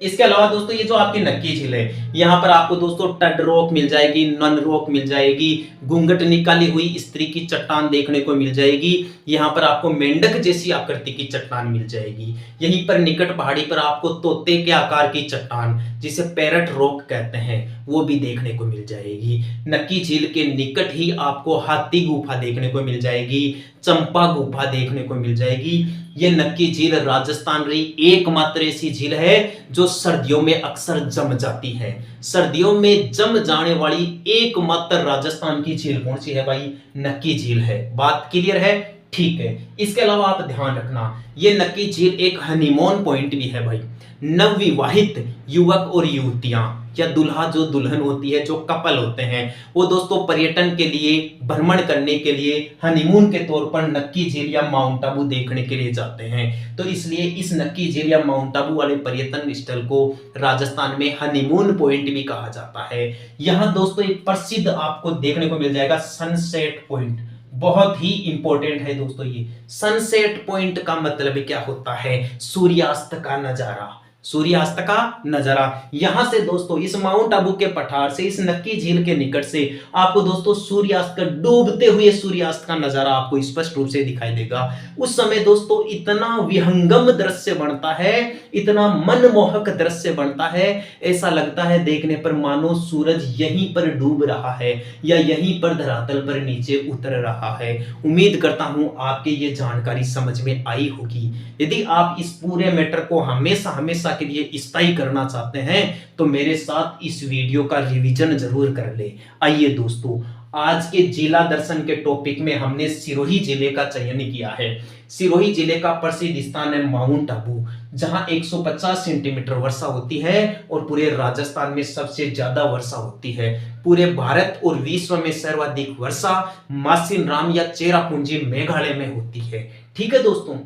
इसके अलावा दोस्तों ये जो आपकी नक्की झील है, यहाँ पर आपको दोस्तों टड रॉक मिल जाएगी, नन रॉक मिल जाएगी, घूंघट निकाली हुई स्त्री की चट्टान देखने को मिल जाएगी। यहाँ पर आपको मेंढक जैसी आकृति की चट्टान मिल जाएगी। यहीं पर निकट पहाड़ी पर आपको तोते के आकार की चट्टान जिसे पैरट रॉक कहते हैं वो भी देखने को मिल जाएगी। नक्की झील के निकट ही आपको हाथी गुफा देखने को मिल जाएगी। चंपा गुफा देखने को मिल जाएगी। ये नक्की झील राजस्थान रही एकमात्र ऐसी झील है जो सर्दियों में अक्सर जम जाती है। सर्दियों में जम जाने वाली एकमात्र राजस्थान की झील कौन सी है भाई? नक्की झील है। बात क्लियर है? ठीक है। इसके अलावा आप ध्यान रखना, ये नक्की झील एक हनीमून पॉइंट भी है भाई। नवविवाहित युवक और युवतियां या दुल्हा जो दुल्हन होती है, जो कपल होते हैं, वो दोस्तों पर्यटन के लिए, भ्रमण करने के लिए, हनीमून के तौर पर नक्की झील या माउंट आबू देखने के लिए जाते हैं। तो इसलिए इस नक्की झील या माउंट आबू वाले पर्यटन स्थल को राजस्थान में हनीमून पॉइंट भी कहा जाता है। यहां दोस्तों एक प्रसिद्ध आपको देखने को मिल जाएगा सनसेट पॉइंट। बहुत ही इंपॉर्टेंट है दोस्तों ये। सनसेट पॉइंट का मतलब क्या होता है? सूर्यास्त का नजारा। सूर्यास्त का नजारा। यहां से दोस्तों इस माउंट आबू के पठार से, इस नक्की झील के निकट से आपको दोस्तों सूर्यास्त का, डूबते हुए सूर्यास्त का नजारा आपको स्पष्ट रूप से दिखाई देगा। उस समय दोस्तों इतना विहंगम दृश्य बनता है, इतना मनमोहक दृश्य बनता है, ऐसा लगता है देखने पर मानो सूरज यहीं पर डूब रहा है या यहीं पर धरातल पर नीचे उतर रहा है। उम्मीद करता हूं आपके ये जानकारी समझ में आई होगी। यदि आप इस पूरे मैटर को हमेशा हमेशा के लिए स्थायी करना चाहते हैं तो मेरे साथ इस वीडियो का रिवीजन जरूर कर ले। आइए दोस्तों, आज के जिला दर्शन के टॉपिक में हमने सिरोही जिले का चयन किया है। सिरोही जिले का प्रसिद्ध स्थान है माउंट आबू, जहां 150 सेंटीमीटर वर्षा होती है और पूरे राजस्थान में सबसे ज्यादा वर्षा होती है। पूरे भारत और विश्व में सर्वाधिक वर्षा मासिन राम या चेरापूंजी मेघालय में होती है। ठीक है दोस्तों,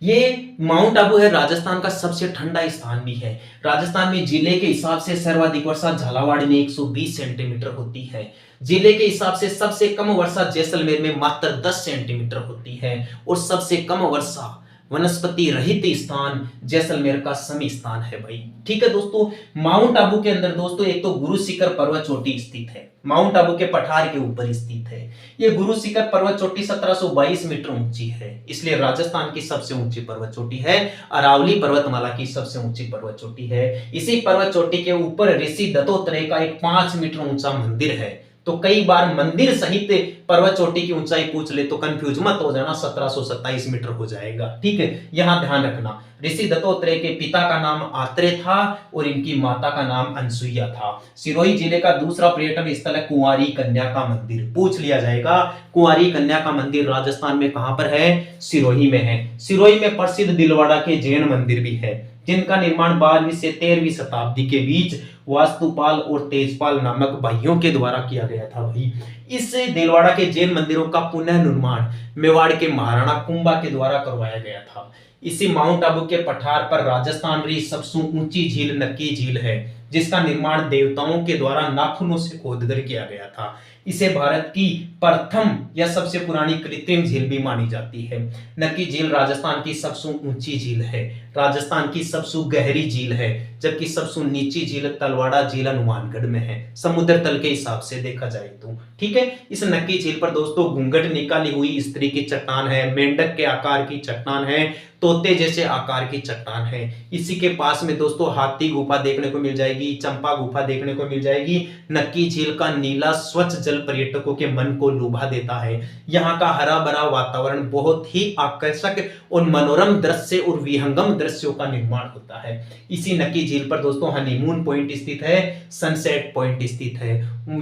ये माउंट आबू है राजस्थान का सबसे ठंडा स्थान भी है। राजस्थान में जिले के हिसाब से सर्वाधिक वर्षा झालावाड़ में 120 सेंटीमीटर होती है। जिले के हिसाब से सबसे कम वर्षा जैसलमेर में मात्र 10 सेंटीमीटर होती है और सबसे कम वर्षा वनस्पति रहित स्थान जैसलमेर का समी स्थान है भाई। ठीक है दोस्तों, माउंट आबू के अंदर दोस्तों एक तो गुरु शिखर पर्वत चोटी स्थित है, माउंट आबू के पठार के ऊपर स्थित है। ये गुरु शिखर पर्वत चोटी 1722 मीटर ऊंची है, इसलिए राजस्थान की सबसे ऊंची पर्वत चोटी है। अरावली पर्वतमाला की सबसे ऊंची पर्वत चोटी है। इसी पर्वत चोटी के ऊपर ऋषि दत्तात्रेय का एक 5 मीटर ऊंचा मंदिर है। तो कई बार मंदिर सहित पर्वत चोटी की ऊंचाई पूछ ले तो कंफ्यूज मत हो जाना, 1727 मीटर हो जाएगा। ठीक है, यहां ध्यान रखना, ऋषि दत्तात्रेय के पिता का नाम आत्रेय था और इनकी माता का नाम अनसुईया था। सिरोही जिले का दूसरा पर्यटन स्थल है कुंवारी कन्या का मंदिर। पूछ लिया जाएगा, कुंवारी कन्या का मंदिर राजस्थान में कहां पर है? सिरोही में है। सिरोही में प्रसिद्ध दिलवाड़ा के जैन मंदिर भी है, जिनका निर्माण 12वीं से 13वीं शताब्दी के बीच वास्तुपाल और तेजपाल नामक भाइयों के द्वारा किया गया था भाई। इस दिलवाड़ा के जैन मंदिरों का पुनः निर्माण मेवाड़ के महाराणा कुंभा के द्वारा करवाया गया था। इसी माउंट आबू के पठार पर राजस्थान की सबसे ऊंची झील नक्की झील है, जिसका निर्माण देवताओं के द्वारा नाखूनों से खोदकर किया गया था। इसे भारत की प्रथम या सबसे पुरानी कृत्रिम झील भी मानी जाती है। नक्की झील राजस्थान की सबसे ऊंची झील है, राजस्थान की सबसे गहरी झील है, जबकि सबसे नीची झील तलवाड़ा झील हनुमानगढ़ में है, समुद्र तल के हिसाब से देखा जाए तो। ठीक है, इस नक्की झील पर दोस्तों घूंघट निकाली हुई स्त्री की चट्टान है, मेंढक के आकार की चट्टान है, तोते जैसे आकार की चट्टान है। इसी के पास में दोस्तों हाथी गुफा देखने को मिल जाएगी, चंपा गुफा देखने को मिल जाएगी। नक्की झील का नीला स्वच्छ जल पर्यटकों के मन को लुभा देता है। यहाँ का हरा भरा वातावरण बहुत ही आकर्षक और मनोरम दृश्य और विहंगम दृश्यों का निर्माण होता है। इसी नक्की झील पर दोस्तों हनीमून पॉइंट स्थित है, सनसेट पॉइंट स्थित है।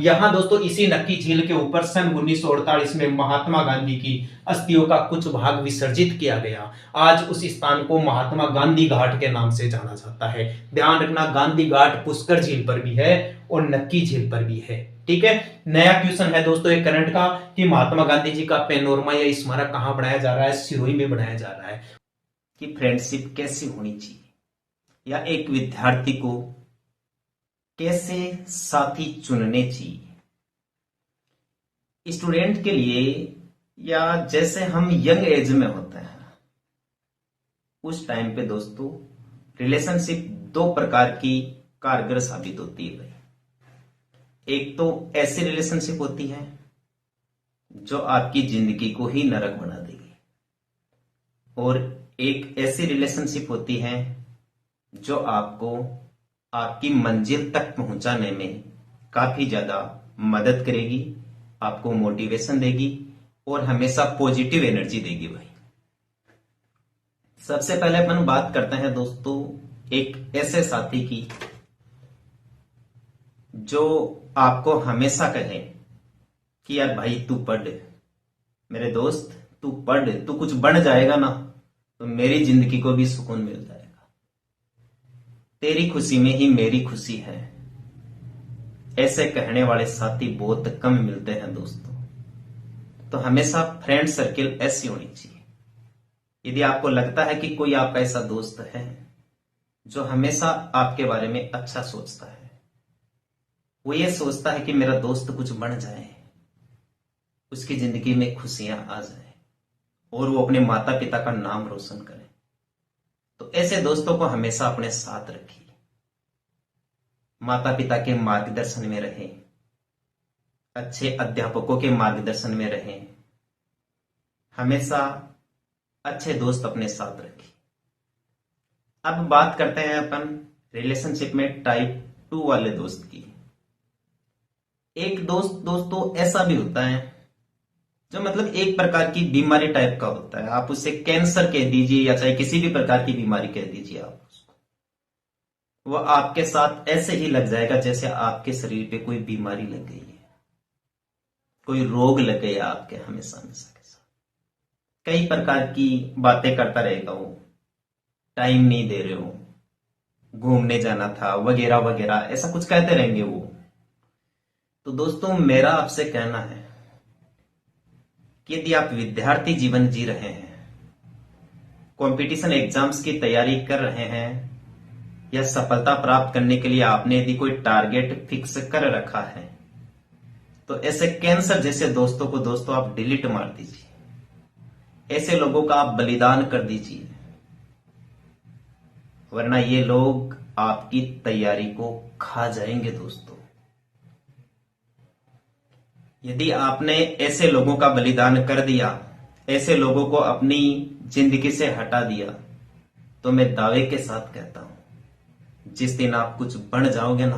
यहाँ दोस्तों इसी नक्की झील के ऊपर सन 1948 में महात्मा गांधी की अस्थियों का कुछ भाग विसर्जित किया गया। आज उस स्थान को महात्मा गांधी घाट के नाम से जाना जाता है। ध्यान रखना, गांधी घाट पुष्कर झील पर भी है और नक्की झील पर भी है। ठीक है, नया क्वेश्चन है दोस्तों एक करंट का कि महात्मा गांधी जी का पेनोरमा या स्मारक कहां बनाया जा रहा है? सिरोही में बनाया जा रहा है। कि फ्रेंडशिप कैसी होनी चाहिए या एक विद्यार्थी को कैसे साथी चुनने चाहिए स्टूडेंट के लिए, या जैसे हम यंग एज में होते हैं उस टाइम पे दोस्तों रिलेशनशिप दो प्रकार की कारगर साबित होती है भाई। एक तो ऐसी रिलेशनशिप होती है जो आपकी जिंदगी को ही नरक बना देगी, और एक ऐसी रिलेशनशिप होती है जो आपको आपकी मंजिल तक पहुंचाने में काफी ज्यादा मदद करेगी, आपको मोटिवेशन देगी, और हमेशा पॉजिटिव एनर्जी देगी भाई। सबसे पहले अपन बात करते हैं दोस्तों एक ऐसे साथी की जो आपको हमेशा कहे कि यार भाई तू पढ़, मेरे दोस्त तू पढ़, तू कुछ बन जाएगा ना तो मेरी जिंदगी को भी सुकून मिल जाएगा, तेरी खुशी में ही मेरी खुशी है। ऐसे कहने वाले साथी बहुत कम मिलते हैं दोस्तों। तो हमेशा फ्रेंड सर्किल ऐसी होनी चाहिए। यदि आपको लगता है कि कोई आपका ऐसा दोस्त है जो हमेशा आपके बारे में अच्छा सोचता है, वो ये सोचता है कि मेरा दोस्त कुछ बन जाए, उसकी जिंदगी में खुशियां आ जाए और वो अपने माता पिता का नाम रोशन करे, तो ऐसे दोस्तों को हमेशा अपने साथ रखिए। माता पिता के मार्गदर्शन में रहें, अच्छे अध्यापकों के मार्गदर्शन में रहें, हमेशा अच्छे दोस्त अपने साथ रखिए। अब बात करते हैं अपन रिलेशनशिप में टाइप 2 वाले दोस्त की। एक दोस्त दोस्तों ऐसा भी होता है जो मतलब एक प्रकार की बीमारी टाइप का होता है। आप उसे कैंसर कह दीजिए या चाहे किसी भी प्रकार की बीमारी कह दीजिए आप उसको, वो आपके साथ ऐसे ही लग जाएगा जैसे आपके शरीर पे कोई बीमारी लग गई है, कोई रोग लग गया आपके हमेशा हमेशा के साथ। कई प्रकार की बातें करता रहेगा वो, टाइम नहीं दे रहे हो, घूमने जाना था वगैरह वगैरह, ऐसा कुछ कहते रहेंगे वो। तो दोस्तों मेरा आपसे कहना है कि यदि आप विद्यार्थी जीवन जी रहे हैं, कंपटीशन एग्जाम्स की तैयारी कर रहे हैं, या सफलता प्राप्त करने के लिए आपने यदि कोई टारगेट फिक्स कर रखा है, तो ऐसे कैंसर जैसे दोस्तों को दोस्तों आप डिलीट मार दीजिए। ऐसे लोगों का आप बलिदान कर दीजिए, वरना ये लोग आपकी तैयारी को खा जाएंगे दोस्तों। यदि आपने ऐसे लोगों का बलिदान कर दिया, ऐसे लोगों को अपनी जिंदगी से हटा दिया, तो मैं दावे के साथ कहता हूं जिस दिन आप कुछ बन जाओगे ना,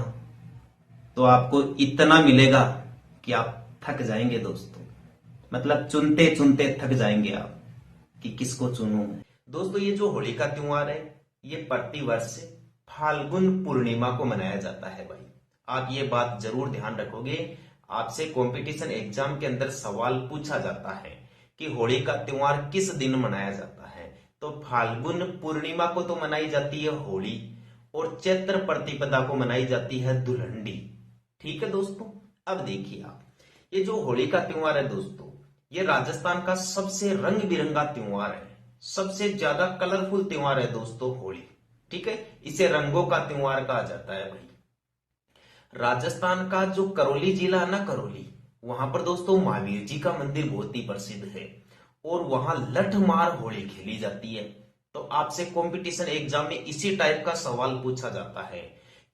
तो आपको इतना मिलेगा कि आप थक जाएंगे दोस्तों। मतलब चुनते चुनते थक जाएंगे आप कि किसको चुनूं मैं। दोस्तों ये जो होली का त्योहार है, ये प्रतिवर्ष फाल्गुन पूर्णिमा को मनाया जाता है भाई। आप ये बात जरूर ध्यान रखोगे, आपसे कंपटीशन एग्जाम के अंदर सवाल पूछा जाता है कि होली का त्योहार किस दिन मनाया जाता है, तो फाल्गुन पूर्णिमा को तो मनाई जाती है होली, और चैत्र प्रतिपदा को मनाई जाती है दुल्हंडी। ठीक है दोस्तों। अब देखिए आप, ये जो होली का त्योहार है दोस्तों, ये राजस्थान का सबसे रंग बिरंगा त्योहार है, सबसे ज्यादा कलरफुल त्योहार है दोस्तों होली। ठीक है, इसे रंगों का त्योहार कहा जाता है भाई। राजस्थान का जो करौली जिला है ना, करौली, वहां पर दोस्तों महावीर जी का मंदिर बहुत ही प्रसिद्ध है और वहां लठमार होली खेली जाती है। तो आपसे कंपटीशन एग्जाम में इसी टाइप का सवाल पूछा जाता है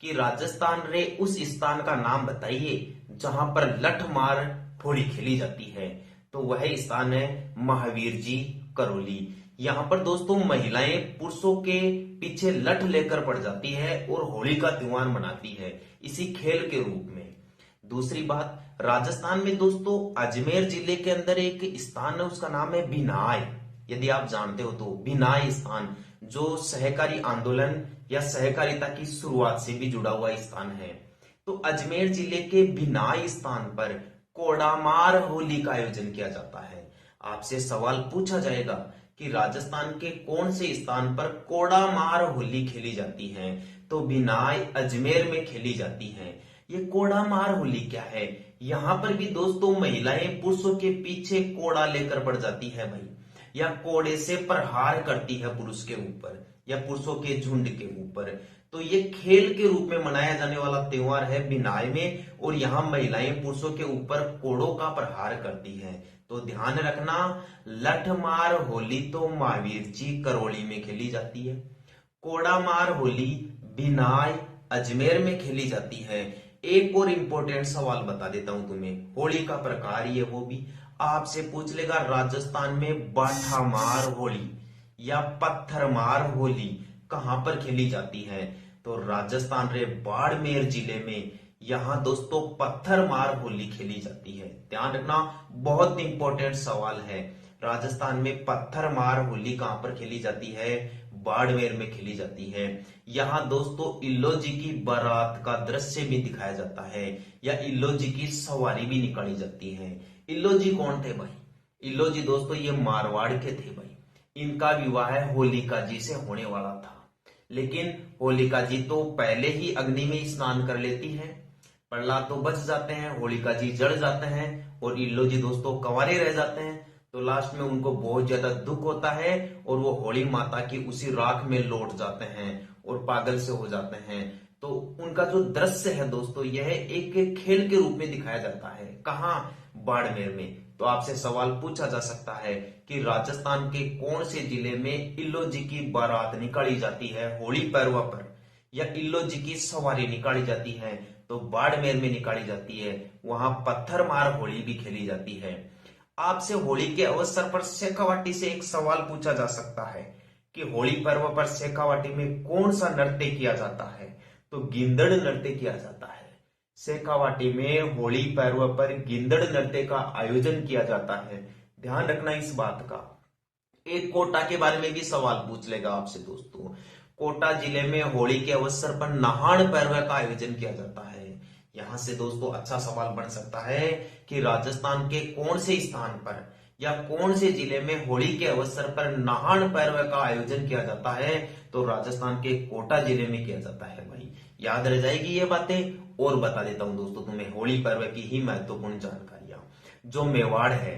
कि राजस्थान रे उस स्थान का नाम बताइए जहां पर लठमार होली खेली जाती है, तो वह स्थान है महावीर जी करौली। यहाँ पर दोस्तों महिलाएं पुरुषों के पीछे लठ लेकर पड़ जाती है और होली का त्योहार मनाती है इसी खेल के रूप में। दूसरी बात, राजस्थान में दोस्तों अजमेर जिले के अंदर एक स्थान है, उसका नाम है बिनाय। यदि आप जानते हो तो बिनाय स्थान जो सहकारी आंदोलन या सहकारिता की शुरुआत से भी जुड़ा हुआ स्थान है। तो अजमेर जिले के बिनाय स्थान पर कोडामार होली का आयोजन किया जाता है। आपसे सवाल पूछा जाएगा कि राजस्थान के कौन से स्थान पर कोडामार होली खेली जाती है, तो बिनाय अजमेर में खेली जाती है। ये कोडामार होली क्या है? यहाँ पर भी दोस्तों महिलाएं पुरुषों के पीछे कोड़ा लेकर पड़ जाती है भाई, या कोड़े से प्रहार करती है पुरुष के ऊपर या पुरुषों के झुंड के ऊपर। तो ये खेल के रूप में मनाया जाने वाला त्योहार है बिनाय में, और यहाँ महिलाएं पुरुषों के ऊपर कोड़ों का प्रहार करती है। तो ध्यान रखना, लठमार होली तो महावीर जी करौली में खेली जाती है, कोडामार होली बिनाय अजमेर में खेली जाती है। एक और इंपॉर्टेंट सवाल बता देता हूं तुम्हें, होली का प्रकार ही है वो भी आपसे पूछ लेगा, राजस्थान में बाठामार होली या पत्थरमार होली कहां पर खेली जाती है? तो राजस्थान रे बाड़मेर जिले में यहाँ दोस्तों पत्थर मार होली खेली जाती है। ध्यान रखना, बहुत इंपॉर्टेंट सवाल है। राजस्थान में पत्थर मार होली कहां पर खेली जाती है? बाड़मेर में खेली जाती है। यहाँ दोस्तों इल्लो जी की बारात का दृश्य भी दिखाया जाता है, या इल्लो जी की सवारी भी निकाली जाती है। इल्लो जी कौन थे भाई? इल्लो जी दोस्तों ये मारवाड़ के थे भाई। इनका विवाह होलिका जी से होने वाला था, लेकिन होलिका जी तो पहले ही अग्नि में स्नान कर लेती है, प्रहलाद तो बच जाते हैं, होलिका जी जल जाते हैं और इल्लो जी दोस्तों कंवारे रह जाते हैं। तो लास्ट में उनको बहुत ज्यादा दुख होता है और वो होली माता की उसी राख में लौट जाते हैं और पागल से हो जाते हैं। तो उनका जो दृश्य है दोस्तों, यह एक खेल के रूप में दिखाया जाता है। कहाँ? बाड़मेर में। तो आपसे सवाल पूछा जा सकता है कि राजस्थान के कौन से जिले में इल्लो जी की बारात निकाली जाती है होली पर्व पर, या इल्लो जी की सवारी निकाली जाती है? तो बाड़मेर में निकाली जाती है। वहां पत्थर मार होली भी खेली जाती है। आपसे होली के अवसर पर शेखावाटी से एक सवाल पूछा जा सकता है कि होली पर्व पर शेखावाटी में कौन सा नृत्य किया जाता है? तो गिंदड़ नृत्य किया जाता है। शेखावाटी में होली पर्व पर गिंदड़ नृत्य का आयोजन किया जाता है। ध्यान रखना इस बात का। एक कोटा के बारे में भी सवाल पूछ लेगा आपसे दोस्तों। कोटा जिले में होली के अवसर पर नहान पर्व का आयोजन किया जाता है। यहां से दोस्तों अच्छा सवाल बन सकता है कि राजस्थान के कौन से स्थान पर या कौन से जिले में होली के अवसर पर नहान पर्व का आयोजन किया जाता है? तो राजस्थान के कोटा जिले में किया जाता है भाई। याद रह जाएगी ये बातें। और बता देता हूं दोस्तों तुम्हें होली पर्व की ही महत्वपूर्ण जानकारियां। जो मेवाड़ है,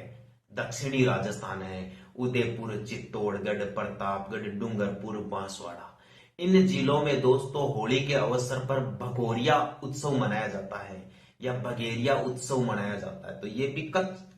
दक्षिणी राजस्थान है, उदयपुर, चित्तौड़गढ़, प्रतापगढ़, डूंगरपुर, बांसवाड़ा, इन जिलों में दोस्तों होली के अवसर पर भगोरिया उत्सव मनाया जाता है या भगेरिया उत्सव मनाया जाता है। तो ये भी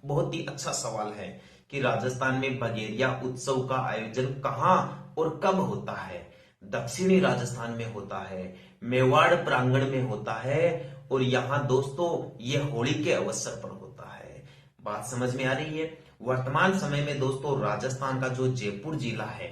बहुत ही अच्छा सवाल है कि राजस्थान में भगेरिया उत्सव का आयोजन कहां और कब होता है? दक्षिणी राजस्थान में होता है, मेवाड़ प्रांगण में होता है, और यहाँ दोस्तों ये होली के अवसर पर होता है। बात समझ में आ रही है? वर्तमान समय में दोस्तों राजस्थान का जो जयपुर जिला है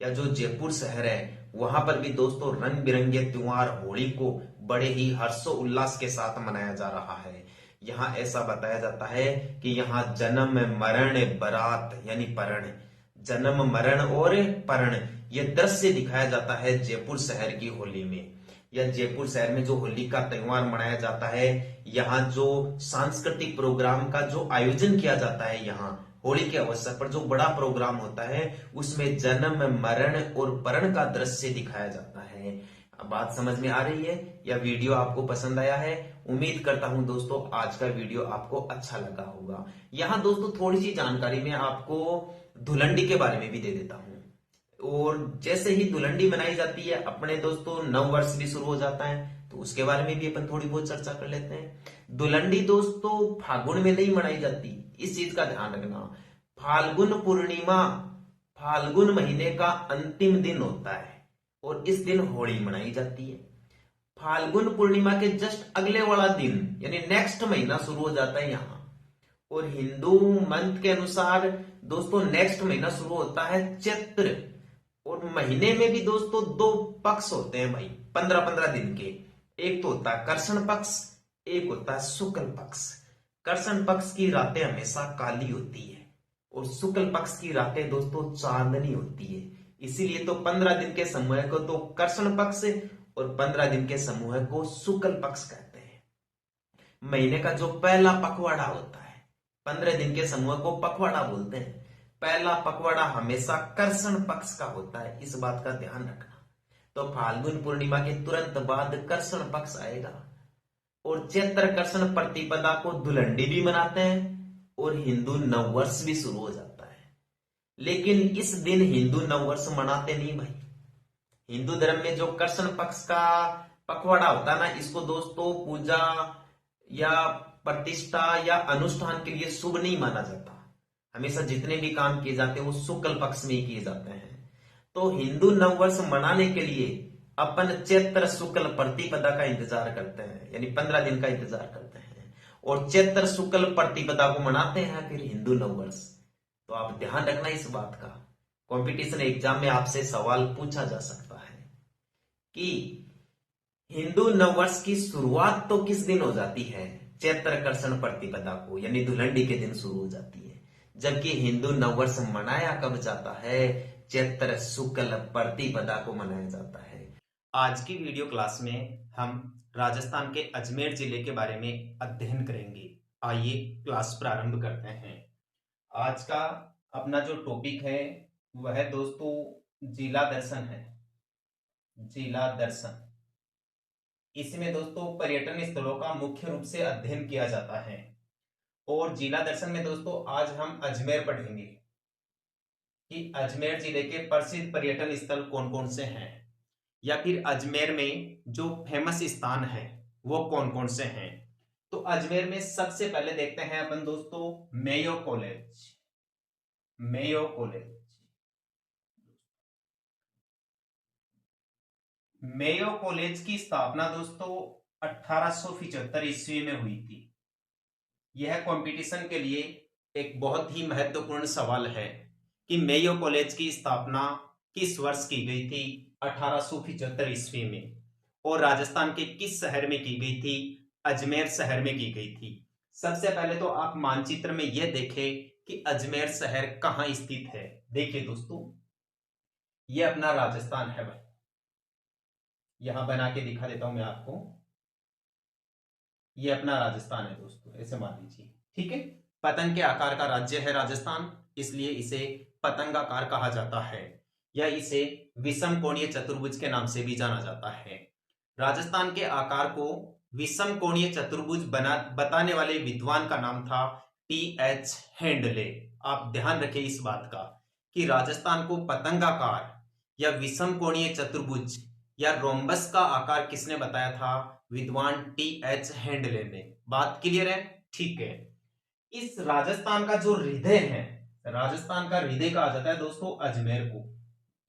या जो जयपुर शहर है, वहां पर भी दोस्तों रंग बिरंगे त्योहार होली को बड़े ही हर्षोल्लास के साथ मनाया जा रहा है। यहाँ ऐसा बताया जाता है कि यहाँ जन्म, मरण, बारात यानी परण, जन्म, मरण और परण, ये दृश्य दिखाया जाता है जयपुर शहर की होली में। या जयपुर शहर में जो होली का त्योहार मनाया जाता है, यहाँ जो सांस्कृतिक प्रोग्राम का जो आयोजन किया जाता है, यहाँ होली के अवसर पर जो बड़ा प्रोग्राम होता है, उसमें जन्म, मरण और परण का दृश्य दिखाया जाता है। अब बात समझ में आ रही है? या वीडियो आपको पसंद आया है? उम्मीद करता हूं दोस्तों आज का वीडियो आपको अच्छा लगा होगा। यहाँ दोस्तों थोड़ी सी जानकारी मैं आपको धुलंडी के बारे में भी दे देता हूं। और जैसे ही धुलंडी मनाई जाती है, अपने दोस्तों नव वर्ष भी शुरू हो जाता है, तो उसके बारे में भी अपन थोड़ी बहुत चर्चा कर लेते हैं। धुलंडी दोस्तों फागुन में नहीं मनाई जाती, इस चीज का ध्यान रखना। फाल्गुन पूर्णिमा, फाल्गुन महीने का अंतिम दिन होता है और इस दिन होली मनाई जाती है। फाल्गुन पूर्णिमा के जस्ट अगले वाला दिन यानी नेक्स्ट महीना शुरू हो जाता है यहाँ। और हिंदू मंथ के अनुसार दोस्तों नेक्स्ट महीना शुरू होता है चैत्र। और महीने में भी दोस्तों दो पक्ष होते हैं भाई, 15-15 दिन के। एक तो होता है कृष्ण पक्ष, एक होता है शुक्ल पक्ष। कृष्ण पक्ष की रातें हमेशा काली होती है और शुक्ल पक्ष की रातें दोस्तों चांदनी होती है। इसीलिए तो 15 दिन के समूह को तो कृष्ण पक्ष और 15 दिन के समूह को शुक्ल पक्ष कहते हैं। महीने का जो पहला पखवाड़ा होता है, 15 दिन के समूह को पखवाड़ा बोलते हैं। पहला पखवाड़ा हमेशा कृष्ण पक्ष का होता है, इस बात का ध्यान रखना। तो फाल्गुन पूर्णिमा के तुरंत बाद कृष्ण पक्ष आएगा और चैत्र कृष्ण प्रतिपदा को धुलंडी भी मनाते हैं और हिंदू नववर्ष भी शुरू हो जाता है। लेकिन इस दिन हिंदू नववर्ष मनाते नहीं भाई। हिंदू धर्म में जो कृष्ण पक्ष का पखवाड़ा होता है ना, इसको दोस्तों पूजा या प्रतिष्ठा या अनुष्ठान के लिए शुभ नहीं माना जाता। हमेशा जितने भी काम किए जाते हैं वो शुक्ल पक्ष में ही किए जाते हैं। तो हिंदू नववर्ष मनाने के लिए अपन चैत्र शुक्ल प्रतिपदा का इंतजार करते हैं, यानी 15 दिन का इंतजार करते हैं और चैत्र शुक्ल प्रतिपदा को मनाते हैं फिर हिंदू नववर्ष। तो आप ध्यान रखना इस बात का। कंपटीशन एग्जाम में आपसे सवाल पूछा जा सकता है कि हिंदू नववर्ष की शुरुआत तो किस दिन हो जाती है? चैत्र कर्षण प्रतिपदा को, यानी धुलंडी के दिन शुरू हो जाती है। जबकि हिंदू नववर्ष मनाया कब जाता है? चैत्र शुक्ल प्रतिपदा को मनाया जाता है। आज की वीडियो क्लास में हम राजस्थान के अजमेर जिले के बारे में अध्ययन करेंगे। आइए क्लास प्रारंभ करते हैं। आज का अपना जो टॉपिक है वह दोस्तों जिला दर्शन है। जिला दर्शन, इसमें दोस्तों पर्यटन स्थलों का मुख्य रूप से अध्ययन किया जाता है। और जिला दर्शन में दोस्तों आज हम अजमेर पढ़ेंगे कि अजमेर जिले के प्रसिद्ध पर्यटन स्थल कौन कौन से हैं, या फिर अजमेर में जो फेमस स्थान है वो कौन कौन से हैं। तो अजमेर में सबसे पहले देखते हैं अपन दोस्तों Mayo college. Mayo college, Mayo college की स्थापना दोस्तों 1875 ईस्वी में हुई थी। यह कंपटीशन के लिए एक बहुत ही महत्वपूर्ण सवाल है कि मेयो कॉलेज की स्थापना किस वर्ष की गई थी? 1875 ईस्वी में। और राजस्थान के किस शहर में की गई थी? अजमेर शहर में की गई थी। सबसे पहले तो आप मानचित्र में यह देखें कि अजमेर शहर कहां स्थित है। देखिए दोस्तों, यह अपना राजस्थान है भाई। यहां बना के दिखा देता हूं मैं आपको। ये अपना राजस्थान है दोस्तों, ऐसे मान लीजिए, ठीक है। पतंग के आकार का राज्य है राजस्थान, इसलिए इसे पतंगाकार कहा जाता है, या इसे विषम कोणीय चतुर्भुज के नाम से भी जाना जाता है। राजस्थान के आकार को विषम कोणीय चतुर्भुज बताने वाले विद्वान का नाम था T.H. हेंडले। आप ध्यान रखें इस बात का कि राजस्थान को पतंगाकार या विषम कोणीय चतुर्भुज या रोम्बस का आकार किसने बताया था? विद्वान T.H. हेंडले ने। बात क्लियर है? ठीक है। इस राजस्थान का जो हृदय है, राजस्थान का हृदय कहा जाता है दोस्तों अजमेर को।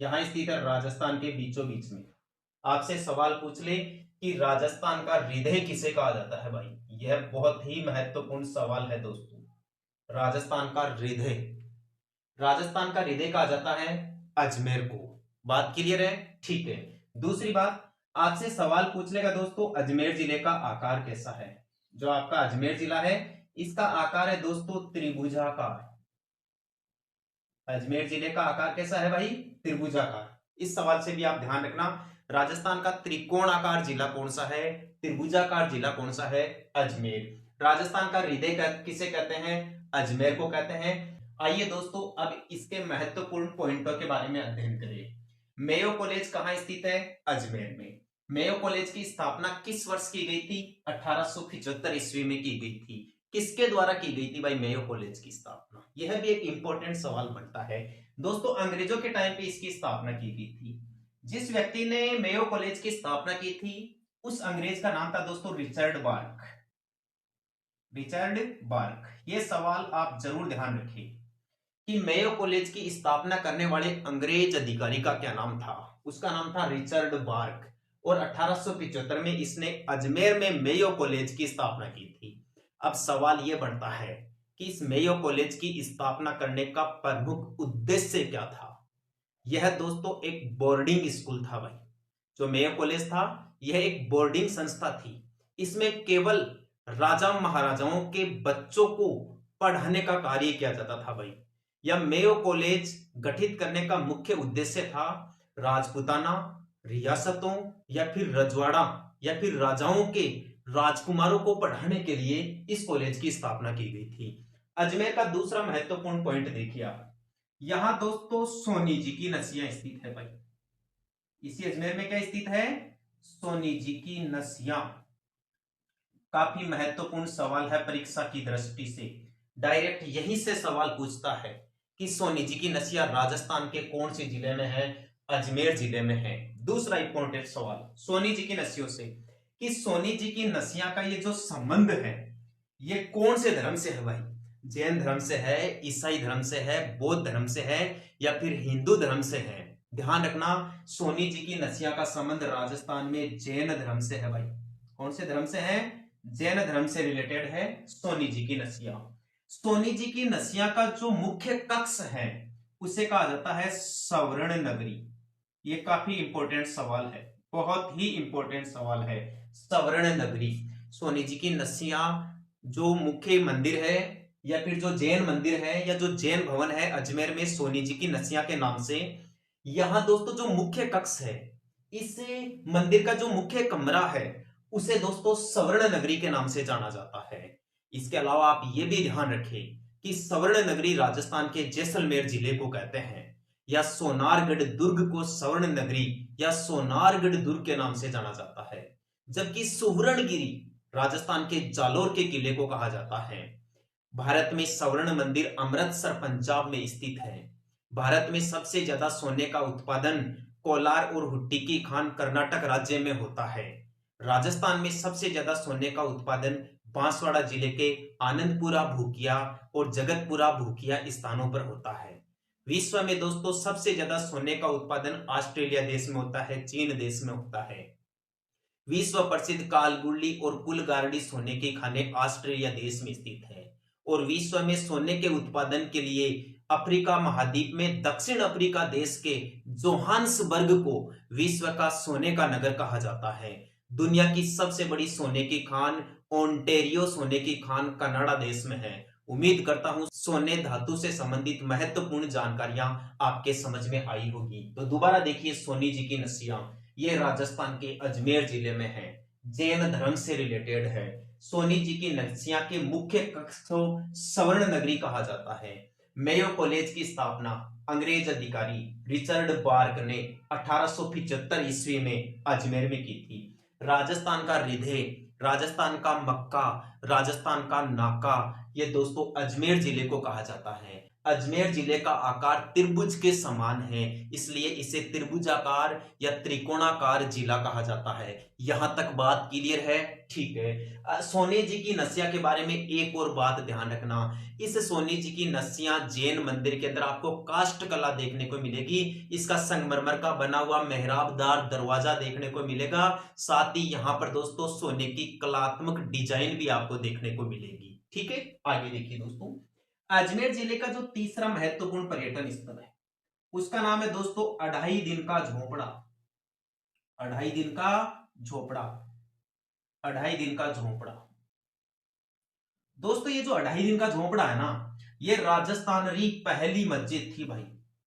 यहां स्थित है राजस्थान के बीचों बीच में। आपसे सवाल पूछ ले कि राजस्थान का हृदय किसे कहा जाता है भाई, यह बहुत ही महत्वपूर्ण सवाल है दोस्तों। राजस्थान का हृदय, राजस्थान का हृदय कहा जाता है अजमेर को। बात क्लियर है? ठीक है। दूसरी बात, आपसे सवाल पूछ लेगा दोस्तों अजमेर जिले का आकार कैसा है। जो आपका अजमेर जिला है इसका आकार है दोस्तों त्रिभुजाकार। अजमेर जिले का आकार कैसा है भाई? त्रिभुजाकार। इस सवाल से भी आप ध्यान रखना, राजस्थान का त्रिकोणाकार जिला कौन सा है? त्रिभुजाकार जिला कौन सा है? अजमेर। राजस्थान का हृदय किसे कहते हैं? अजमेर को कहते हैं। आइए दोस्तों अब इसके महत्वपूर्ण पॉइंटों के बारे में अध्ययन करें। मेयो कॉलेज कहां स्थित है? अजमेर में। मेयो कॉलेज की स्थापना किस वर्ष की गई थी? 1875 ईस्वी में की गई थी। किसके द्वारा की गई थी भाई मेयो कॉलेज की स्थापना? यह भी एक इंपॉर्टेंट सवाल बनता है दोस्तों। अंग्रेजों के टाइम पे इसकी स्थापना की गई थी। जिस व्यक्ति ने मेयो कॉलेज की स्थापना की थी उस अंग्रेज का नाम था दोस्तों रिचर्ड बार्क। Richard bark. यह सवाल आप जरूर ध्यान रखें कि मेयो कॉलेज की स्थापना करने वाले अंग्रेज अधिकारी का क्या नाम था? उसका नाम था रिचर्ड बार्क। और 1875 में इसने अजमेर में मेयो कॉलेज की स्थापना की थी। अब सवाल यह बनता है कि इस मेयो कॉलेज की स्थापना करने का प्रमुख उद्देश्य क्या था? यह दोस्तों एक बोर्डिंग स्कूल था भाई। जो मेयो कॉलेज था यह एक बोर्डिंग संस्था थी। इसमें केवल राजा महाराजाओं के बच्चों को पढ़ाने का कार्य किया जाता था भाई। यह मेयो कॉलेज गठित करने का मुख्य उद्देश्य था राजपूताना, रियासतों या फिर रजवाड़ा या फिर राजाओं के राजकुमारों को पढ़ाने के लिए इस कॉलेज की स्थापना की गई थी। अजमेर का दूसरा महत्वपूर्ण पॉइंट देखिए आप, यहां दोस्तों सोनी जी की नसिया स्थित है भाई। इसी अजमेर में क्या स्थित है? सोनी जी की नसिया। काफी महत्वपूर्ण सवाल है परीक्षा की दृष्टि से। डायरेक्ट यहीं से सवाल पूछता है कि सोनी जी की नसिया राजस्थान के कौन से जिले में है? अजमेर जिले में है। दूसरा इंपॉर्टेंट सवाल सोनी जी की नसियों से कि सोनी जी की नसिया का ये जो संबंध है ये कौन से धर्म से है भाई? जैन धर्म से है, ईसाई धर्म से है, बौद्ध धर्म से है या फिर हिंदू धर्म से है? ध्यान रखना, सोनी जी की नसिया का संबंध राजस्थान में जैन धर्म से है भाई। कौन से धर्म से है? जैन धर्म से रिलेटेड है सोनी जी की नसिया। सोनी जी की नसिया का जो मुख्य कक्ष है उसे कहा जाता है स्वर्ण नगरी। ये काफी इंपॉर्टेंट सवाल है। बहुत ही इंपॉर्टेंट सवाल है। सवर्ण नगरी, सोनी जी की नसिया जो मुख्य मंदिर है या फिर जो जैन मंदिर है या जो जैन भवन है अजमेर में सोनी जी की नसिया के नाम से, यहां दोस्तों जो मुख्य कक्ष है, इस मंदिर का जो मुख्य कमरा है उसे दोस्तों सवर्ण नगरी के नाम से जाना जाता है। इसके अलावा आप ये भी ध्यान रखें कि सवर्ण नगरी राजस्थान के जैसलमेर जिले को कहते हैं, या सोनारगढ़ दुर्ग को सवर्ण नगरी या सोनारगढ़ दुर्ग के नाम से जाना जाता है। जबकि सुवर्णगिरी राजस्थान के जालोर के किले को कहा जाता है। भारत में स्वर्ण मंदिर अमृतसर पंजाब में स्थित है। भारत में सबसे ज्यादा सोने का उत्पादन कोलार और हुट्टी की खान कर्नाटक राज्य में होता है। राजस्थान में सबसे ज्यादा सोने का उत्पादन बांसवाड़ा जिले के आनंदपुरा भूकिया और जगतपुरा भूकिया स्थानों पर होता है। विश्व में दोस्तों सबसे ज्यादा सोने का उत्पादन ऑस्ट्रेलिया देश में होता है, चीन देश में होता है। विश्व प्रसिद्ध कालगुल्ली और पुलगारडी सोने के खाने ऑस्ट्रेलिया देश में स्थित है। और विश्व में सोने के उत्पादन के लिए अफ्रीका महाद्वीप में दक्षिण अफ्रीका देश के जोहान्सबर्ग को विश्व का सोने का नगर कहा जाता है। दुनिया की सबसे बड़ी सोने की खान ओंटेरियो सोने की खान कनाडा देश में है। उम्मीद करता हूं सोने धातु से संबंधित महत्वपूर्ण जानकारियां आपके समझ में आई होगी। तो दोबारा देखिए सोनी जी की नसिया, ये राजस्थान के अजमेर जिले में है, जैन धर्म से रिलेटेड है। सोनी जी की नसिया के मुख्य कक्ष को सवर्ण नगरी कहा जाता है। मेयो कॉलेज की स्थापना अंग्रेज अधिकारी रिचर्ड बार्क ने 1875 ईस्वी में अजमेर में की थी। राजस्थान का हृदय, राजस्थान का मक्का, राजस्थान का नाका, ये दोस्तों अजमेर जिले को कहा जाता है। अजमेर जिले का आकार त्रिभुज के समान है, इसलिए इसे त्रिभुजाकार या त्रिकोणाकार जिला कहा जाता है। यहां तक बात क्लियर है? ठीक है। सोनी जी की नसिया के बारे में एक और बात ध्यान रखना, इस सोनी जी की नसिया जैन मंदिर के अंदर आपको काष्ठ कला देखने को मिलेगी। इसका संगमरमर का बना हुआ मेहराबदार दरवाजा देखने को मिलेगा। साथ ही यहां पर दोस्तों सोने की कलात्मक डिजाइन भी आपको देखने को मिलेगी। ठीक है, आगे देखिए दोस्तों, अजमेर जिले का जो तीसरा महत्वपूर्ण पर्यटन स्थल है उसका नाम है दोस्तों अढ़ाई दिन का झोपड़ा। अढ़ाई दिन का झोपड़ा, अढ़ाई दिन का झोपड़ा। दोस्तों ये जो अढ़ाई दिन का झोपड़ा है ना, ये राजस्थान की पहली मस्जिद थी भाई,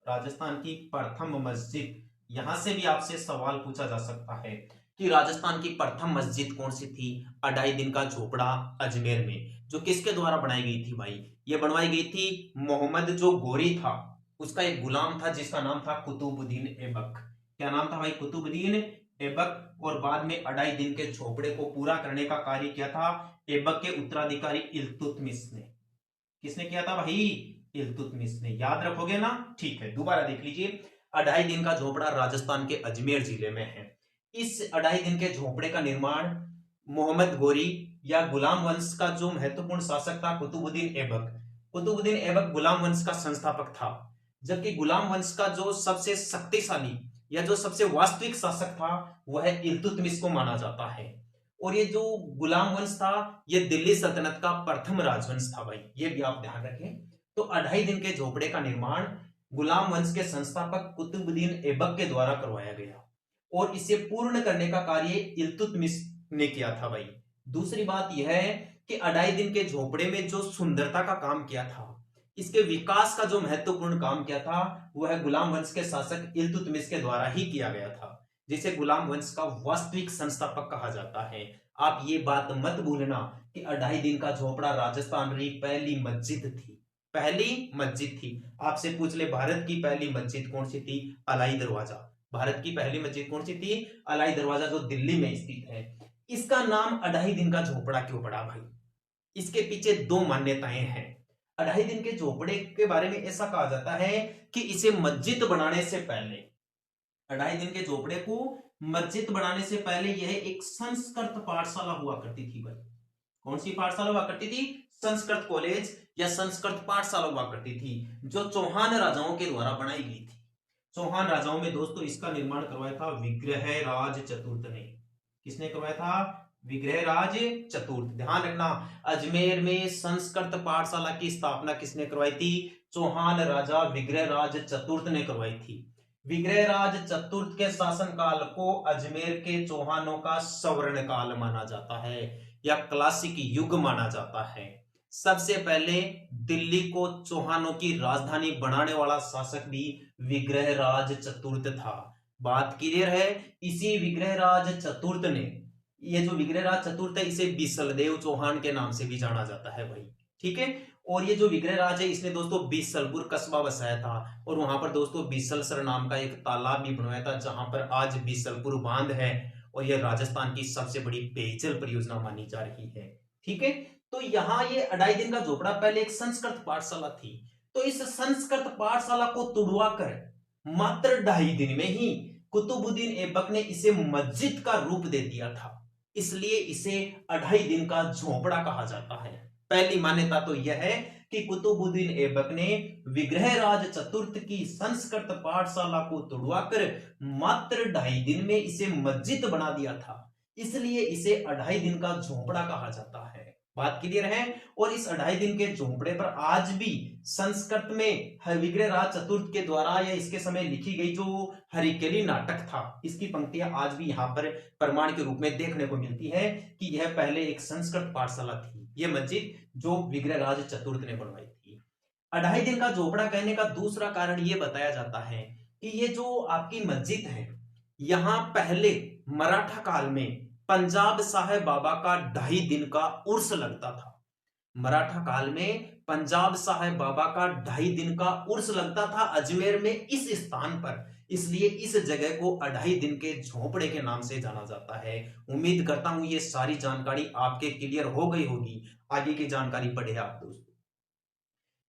राजस्थान की प्रथम मस्जिद। यहां से भी आपसे सवाल पूछा जा सकता है कि राजस्थान की प्रथम मस्जिद कौन सी थी? अढ़ाई दिन का झोपड़ा अजमेर में, जो किसके द्वारा बनाई गई थी भाई? ये बनवाई गई थी मोहम्मद जो गोरी था, उसका एक गुलाम था जिसका नाम था कुतुबुद्दीन ऐबक। क्या नाम था भाई? कुतुबुद्दीन ऐबक। और बाद में अढ़ाई दिन के झोपड़े को पूरा करने का कार्य किया था ऐबक के उत्तराधिकारी इल्तुतमिश ने। किसने किया था भाई? इल्तुतमिश ने। याद रखोगे ना? ठीक है, दोबारा देख लीजिए। अढ़ाई दिन का झोपड़ा राजस्थान के अजमेर जिले में है। इस अढ़ाई दिन के झोपड़े का निर्माण मोहम्मद गोरी या गुलाम वंश का जो महत्वपूर्ण शासक था कुतुबुद्दीन ऐबक, कुतुबुद्दीन ऐबक गुलाम वंश का संस्थापक था। जबकि गुलाम वंश का जो सबसे शक्तिशाली या जो सबसे वास्तविक शासक था वह इल्तुतमिश को माना जाता है। और ये जो गुलाम वंश था ये दिल्ली सल्तनत का प्रथम राजवंश था भाई, ये भी आप ध्यान रखें। तो अढ़ाई दिन के झोपड़े का निर्माण गुलाम वंश के संस्थापक कुतुबुद्दीन ऐबक के द्वारा करवाया गया और इसे पूर्ण करने का कार्य इल्तुतमिश ने किया था भाई। दूसरी बात यह है कि अढ़ाई दिन के झोपड़े में जो सुंदरता का काम किया था, इसके विकास का जो महत्वपूर्ण काम किया था वह गुलाम वंश के शासक इल्तुतमिश के द्वारा ही किया गया था, जिसे गुलाम वंश का वास्तविक संस्थापक कहा जाता है। आप ये बात मत भूलना कि अढ़ाई दिन का झोपड़ा राजस्थान की पहली मस्जिद थी, पहली मस्जिद थी। आपसे पूछ ले भारत की पहली मस्जिद कौन सी थी? अलाई दरवाजा। भारत की पहली मस्जिद कौन सी थी? अलाई दरवाजा, जो दिल्ली में स्थित है। इसका नाम अढ़ाई दिन का झोपड़ा क्यों पड़ा भाई? इसके पीछे दो मान्यताएं हैं। अढ़ाई दिन के झोपड़े के बारे में ऐसा कहा जाता है कि इसे मस्जिद बनाने से पहले, अढ़ाई दिन के झोपड़े को मस्जिद बनाने से पहले यह एक संस्कृत पाठशाला हुआ करती थी भाई। कौन सी पाठशाला हुआ करती थी? संस्कृत कॉलेज या संस्कृत पाठशाला हुआ करती थी, जो चौहान राजाओं के द्वारा बनाई गई थी। चौहान राजाओं में दोस्तों इसका निर्माण करवाया था विग्रहराज चतुर्थ ने। किसने करवाया था? विग्रहराज चतुर्थ। ध्यान रखना, अजमेर में संस्कृत पाठशाला की स्थापना किसने करवाई थी? चौहान राजा विग्रहराज चतुर्थ ने करवाई थी। विग्रहराज चतुर्थ के शासनकाल को अजमेर के चौहानों का स्वर्ण काल माना जाता है या क्लासिक युग माना जाता है। सबसे पहले दिल्ली को चौहानों की राजधानी बनाने वाला शासक भी विग्रहराज चतुर्थ था। बात क्लियर है। इसी विग्रहराज चतुर्थ ने, ये जो विग्रहराज चतुर्थ है इसे बिसलदेव चौहान के नाम से भी जाना जाता है भाई, ठीक है। और ये जो विग्रहराज है इसने दोस्तों बिसलपुर कस्बा बसाया था और वहां पर दोस्तों बिसलसर नाम का एक तालाब भी बनवाया था जहां पर आज बिसलपुर बांध है और यह राजस्थान की सबसे बड़ी पेयजल परियोजना मानी जा रही है, ठीक है। तो यहाँ ये 2.5 दिन का झोपड़ा पहले एक संस्कृत पाठशाला थी, तो इस संस्कृत पाठशाला को तुड़वा कर मात्र 2.5 दिन में ही कुतुबुद्दीन ऐबक ने इसे मस्जिद का रूप दे दिया था, इसलिए इसे 2.5 दिन का झोपड़ा कहा जाता है। पहली मान्यता तो यह है कि कुतुबुद्दीन ऐबक ने विग्रहराज चतुर्थ की संस्कृत पाठशाला को तुड़वाकर मात्र 2.5 दिन में इसे मस्जिद बना दिया था, इसलिए इसे 2.5 दिन का झोपड़ा कहा जाता है। बात क्लियर है। और इस 2.5 दिन के झोपड़े पर आज भी संस्कृत में विग्रहराज चतुर्थ के द्वारा या इसके समय लिखी गई जो हरिकेली नाटक था, इसकी पंक्तियां आज भी यहां पर प्रमाण के रूप में देखने को मिलती है कि यह पहले एक संस्कृत पाठशाला थी, यह मस्जिद जो विग्रहराज चतुर्थ ने बनवाई थी। 2.5 दिन का झोपड़ा कहने का दूसरा कारण यह बताया जाता है कि ये जो आपकी मस्जिद है, यहां पहले मराठा काल में पंजाब साहेब बाबा का 2.5 दिन का उर्स लगता था। मराठा काल में पंजाब साहेब बाबा का 2.5 दिन का उर्स लगता था अजमेर में इस स्थान पर, इसलिए इस जगह को 2.5 दिन के झोपड़े के नाम से जाना जाता है। उम्मीद करता हूं ये सारी जानकारी आपके क्लियर हो गई होगी। आगे की जानकारी पढ़े आप दोस्तों।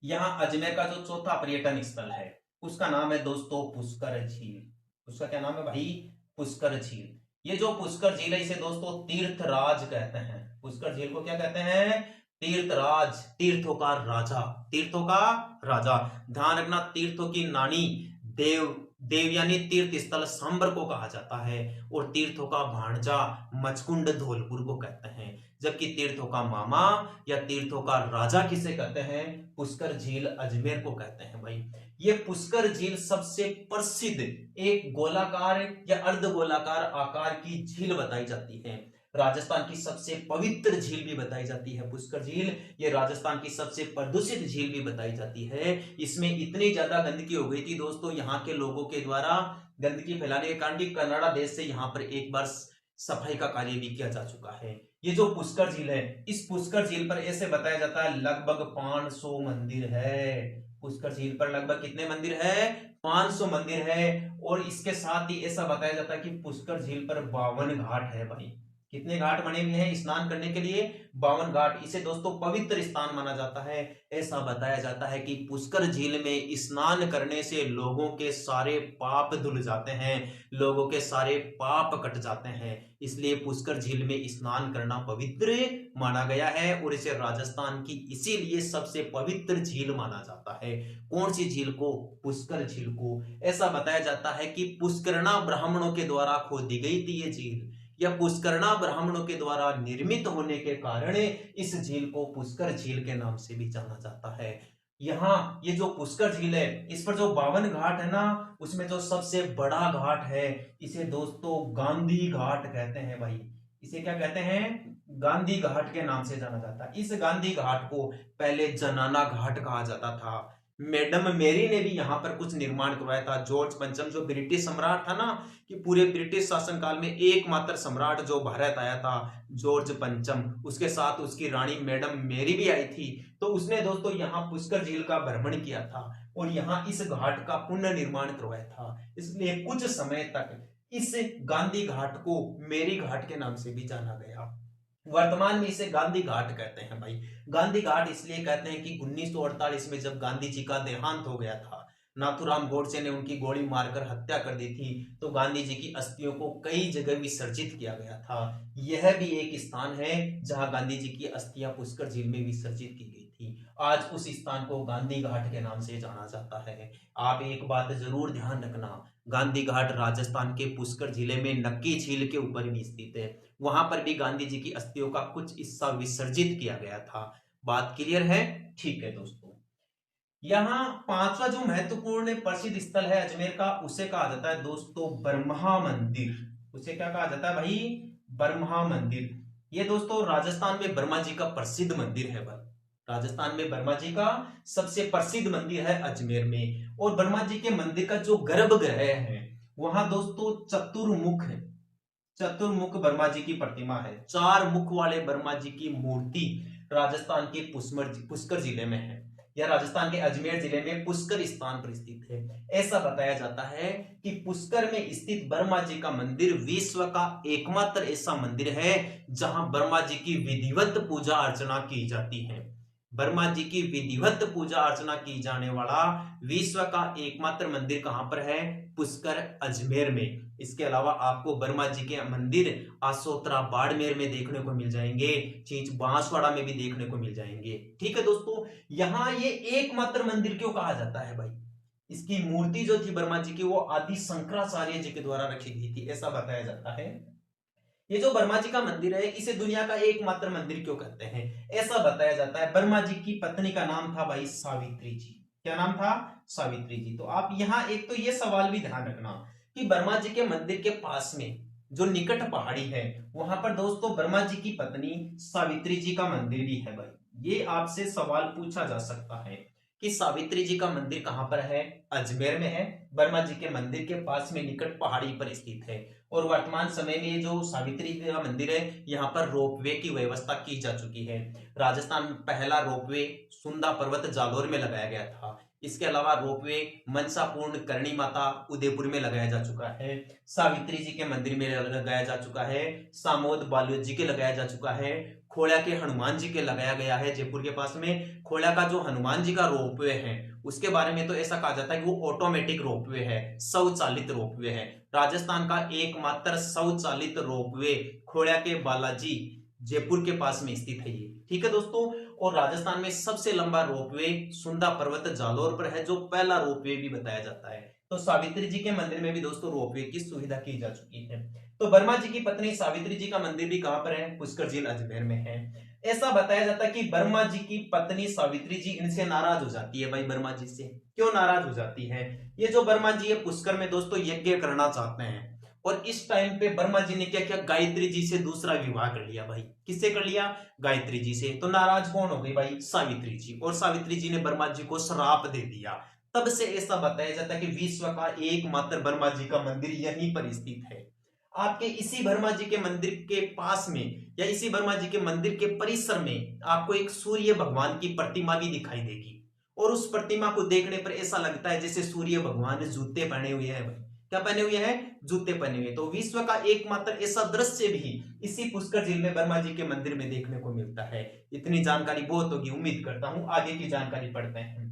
यहां अजमेर का जो चौथा पर्यटन स्थल है उसका नाम है दोस्तों पुष्कर झील। उसका क्या नाम है भाई? पुष्कर झील। ये जो पुष्कर झील है इसे दोस्तों तीर्थराज कहते हैं। पुष्कर झील को क्या कहते हैं? तीर्थराज, तीर्थों का राजा, तीर्थों का राजा। ध्यान रखना, तीर्थों की नानी देव, देव यानी तीर्थ स्थल सांबर को कहा जाता है और तीर्थों का भांजा मचकुंड धौलपुर को कहते हैं, जबकि तीर्थों का मामा या तीर्थों का राजा किसे कहते हैं? पुष्कर झील अजमेर को कहते हैं भाई। ये पुष्कर झील सबसे प्रसिद्ध एक गोलाकार या अर्ध गोलाकार आकार की झील बताई जाती है। राजस्थान की सबसे पवित्र झील भी बताई जाती है पुष्कर झील। ये राजस्थान की सबसे प्रदूषित झील भी बताई जाती है। इसमें इतनी ज्यादा गंदगी हो गई थी दोस्तों यहाँ के लोगों के द्वारा गंदगी फैलाने के कारण कि कनाडा देश से यहाँ पर एक बार सफाई का कार्य भी किया जा चुका है। ये जो पुष्कर झील है, इस पुष्कर झील पर ऐसे बताया जाता है लगभग 500 मंदिर है। पुष्कर झील पर लगभग कितने मंदिर है? 500 मंदिर है। और इसके साथ ही ऐसा बताया जाता है कि पुष्कर झील पर 52 घाट है भाई। कितने घाट बने हुए हैं स्नान करने के लिए? 52 घाट। इसे दोस्तों पवित्र स्थान माना जाता है। ऐसा बताया जाता है कि पुष्कर झील में स्नान करने से लोगों के सारे पाप धुल जाते हैं, लोगों के सारे पाप कट जाते हैं, इसलिए पुष्कर झील में स्नान करना पवित्र माना गया है और इसे राजस्थान की इसीलिए सबसे पवित्र झील माना जाता है। कौन सी झील को? पुष्कर झील को। ऐसा बताया जाता है कि पुष्करणा ब्राह्मणों के द्वारा खोदी गई थी ये झील, या पुष्करणा ब्राह्मणों के द्वारा निर्मित होने के कारण इस झील को पुष्कर झील के नाम से भी जाना जाता है। यहाँ ये जो पुष्कर झील है इस पर जो 52 घाट है ना, उसमें जो सबसे बड़ा घाट है इसे दोस्तों गांधी घाट कहते हैं भाई। इसे क्या कहते हैं? गांधी घाट के नाम से जाना जाता है। इस गांधी घाट को पहले जनाना घाट कहा जाता था। मैडम मेरी ने भी यहां पर कुछ निर्माण करवाया था। जॉर्ज पंचम जो ब्रिटिश सम्राट था ना, कि पूरे ब्रिटिश शासनकाल में एकमात्र सम्राट जो भारत आया था, जॉर्ज पंचम, उसके साथ उसकी रानी मैडम मेरी भी आई थी। तो उसने दोस्तों यहाँ पुष्कर झील का भ्रमण किया था और यहाँ इस घाट का पुनर्निर्माण करवाया था। इसलिए कुछ समय तक इस गांधी घाट को मेरी घाट के नाम से भी जाना गया। वर्तमान में इसे गांधी घाट कहते हैं भाई। गांधी घाट इसलिए कहते हैं कि 1948 में जब गांधी जी का देहांत हो गया था, नाथूराम गोडसे ने उनकी गोली मारकर हत्या कर दी थी, तो गांधी जी की अस्थियों को कई जगह विसर्जित किया गया था। यह भी एक स्थान है जहां गांधी जी की अस्थियां पुष्कर झील में विसर्जित की गई थी। आज उस स्थान को गांधी घाट के नाम से जाना जाता है। आप एक बात जरूर ध्यान रखना, गांधी घाट राजस्थान के पुष्कर जिले में नक्की झील के ऊपर भी स्थित है। वहां पर भी गांधी जी की अस्थियों का कुछ हिस्सा विसर्जित किया गया था। बात क्लियर है? ठीक है दोस्तों। यहाँ पांचवा जो महत्वपूर्ण प्रसिद्ध स्थल है अजमेर का, उसे कहा जाता है दोस्तों बरमहा मंदिर। उसे क्या कहा जाता है भाई? बरमहा मंदिर। ये दोस्तों राजस्थान में बर्मा जी का प्रसिद्ध मंदिर है भाई। राजस्थान में बर्मा जी का सबसे प्रसिद्ध मंदिर है अजमेर में। और बर्मा जी के मंदिर का जो गर्भगृह है वहां दोस्तों चतुर्मुख है, चतुर्मुख वर्मा जी की प्रतिमा है। चार मुख वाले वर्मा जी की मूर्ति राजस्थान के पुष्कर जिले में है, या राजस्थान के अजमेर जिले में पुष्कर स्थान पर स्थित है। ऐसा बताया जाता है कि पुष्कर में स्थित वर्मा जी का मंदिर विश्व का एकमात्र ऐसा मंदिर है जहां वर्मा जी की विधिवत पूजा अर्चना की जाती है। वर्मा जी की विधिवत पूजा अर्चना की जाने वाला विश्व का एकमात्र मंदिर कहां पर है? पुष्कर अजमेर में। इसके अलावा आपको वर्मा जी के मंदिर आसोतरा बाड़मेर में देखने को मिल जाएंगे, चींच बांसवाड़ा में भी देखने को मिल जाएंगे। ठीक है दोस्तों, यहां ये एकमात्र मंदिर क्यों कहा जाता है भाई? इसकी मूर्ति जो थी वर्मा जी की वो आदि शंकराचार्य जी के द्वारा रखी गई थी, ऐसा बताया जाता है। ये जो वर्मा जी का मंदिर है इसे दुनिया का एकमात्र मंदिर क्यों कहते हैं? ऐसा बताया जाता है वर्मा जी की पत्नी का नाम था भाई सावित्री जी। क्या नाम था? सावित्री जी। तो आप यहां एक तो ये सवाल भी ध्यान रखना कि वर्मा जी के मंदिर के पास में जो निकट पहाड़ी है वहां पर दोस्तों वर्मा जी की पत्नी सावित्री जी का मंदिर भी है भाई। ये आपसे सवाल पूछा जा सकता है कि सावित्री जी का मंदिर कहां पर है? अजमेर में है। वर्मा जी के मंदिर के पास में निकट पहाड़ी पर स्थित है। और वर्तमान समय में जो सावित्री जी का मंदिर है यहाँ पर रोपवे की व्यवस्था की जा चुकी है। राजस्थान में पहला रोपवे सुंदा पर्वत जालोर में लगाया गया था। इसके अलावा रोपवे मनसापूर्ण करणी माता उदयपुर में लगाया जा चुका है, सावित्री जी के मंदिर में लगाया जा चुका है, सामोद बालू जी के लगाया जा चुका है, खोड़ा के हनुमान जी के लगाया गया है जयपुर के पास में। खोड़ा का जो हनुमान जी का रोपवे है उसके बारे में तो ऐसा कहा जाता है कि वो ऑटोमेटिक रोपवे है, स्वचालित रोपवे है। राजस्थान का एकमात्र स्वचालित रोपवे खोड़ा के बालाजी जयपुर के पास में स्थित है ये। ठीक है दोस्तों, और राजस्थान में सबसे लंबा रोपवे सुंदा पर्वत जालोर पर है जो पहला रोपवे भी बताया जाता है। तो सावित्री जी के मंदिर में भी दोस्तों रोपवे की सुविधा की जा चुकी है। तो वर्मा जी की पत्नी सावित्री जी का मंदिर भी कहां पर है? पुष्कर झील अजमेर में है। ऐसा बताया जाता है कि वर्मा जी की पत्नी सावित्री जी इनसे नाराज हो जाती है भाई। वर्मा जी से क्यों नाराज हो जाती है? ये जो वर्मा जी है पुष्कर में दोस्तों यज्ञ करना चाहते हैं और इस टाइम पे वर्मा जी ने क्या किया? गायत्री जी से दूसरा विवाह कर लिया भाई। किससे कर लिया? गायत्री जी से। तो नाराज कौन हो गई भाई? सावित्री जी। और सावित्री जी ने वर्मा जी को श्राप दे दिया। तब से ऐसा बताया जाता है कि विश्व का एकमात्र वर्मा जी का मंदिर यहीं पर स्थित है। आपके इसी वर्मा जी के मंदिर के पास में या इसी वर्मा जी के मंदिर के परिसर में आपको एक सूर्य भगवान की प्रतिमा भी दिखाई देगी। और उस प्रतिमा को देखने पर ऐसा लगता है जैसे सूर्य भगवान जूते पहने हुए हैं भाई। क्या पहने हुए हैं? जूते पहने हुए। तो विश्व का एकमात्र ऐसा दृश्य भी इसी पुष्कर झील में वर्मा जी के मंदिर में देखने को मिलता है। इतनी जानकारी बहुत होगी, उम्मीद करता हूं। आगे की जानकारी पढ़ते हैं।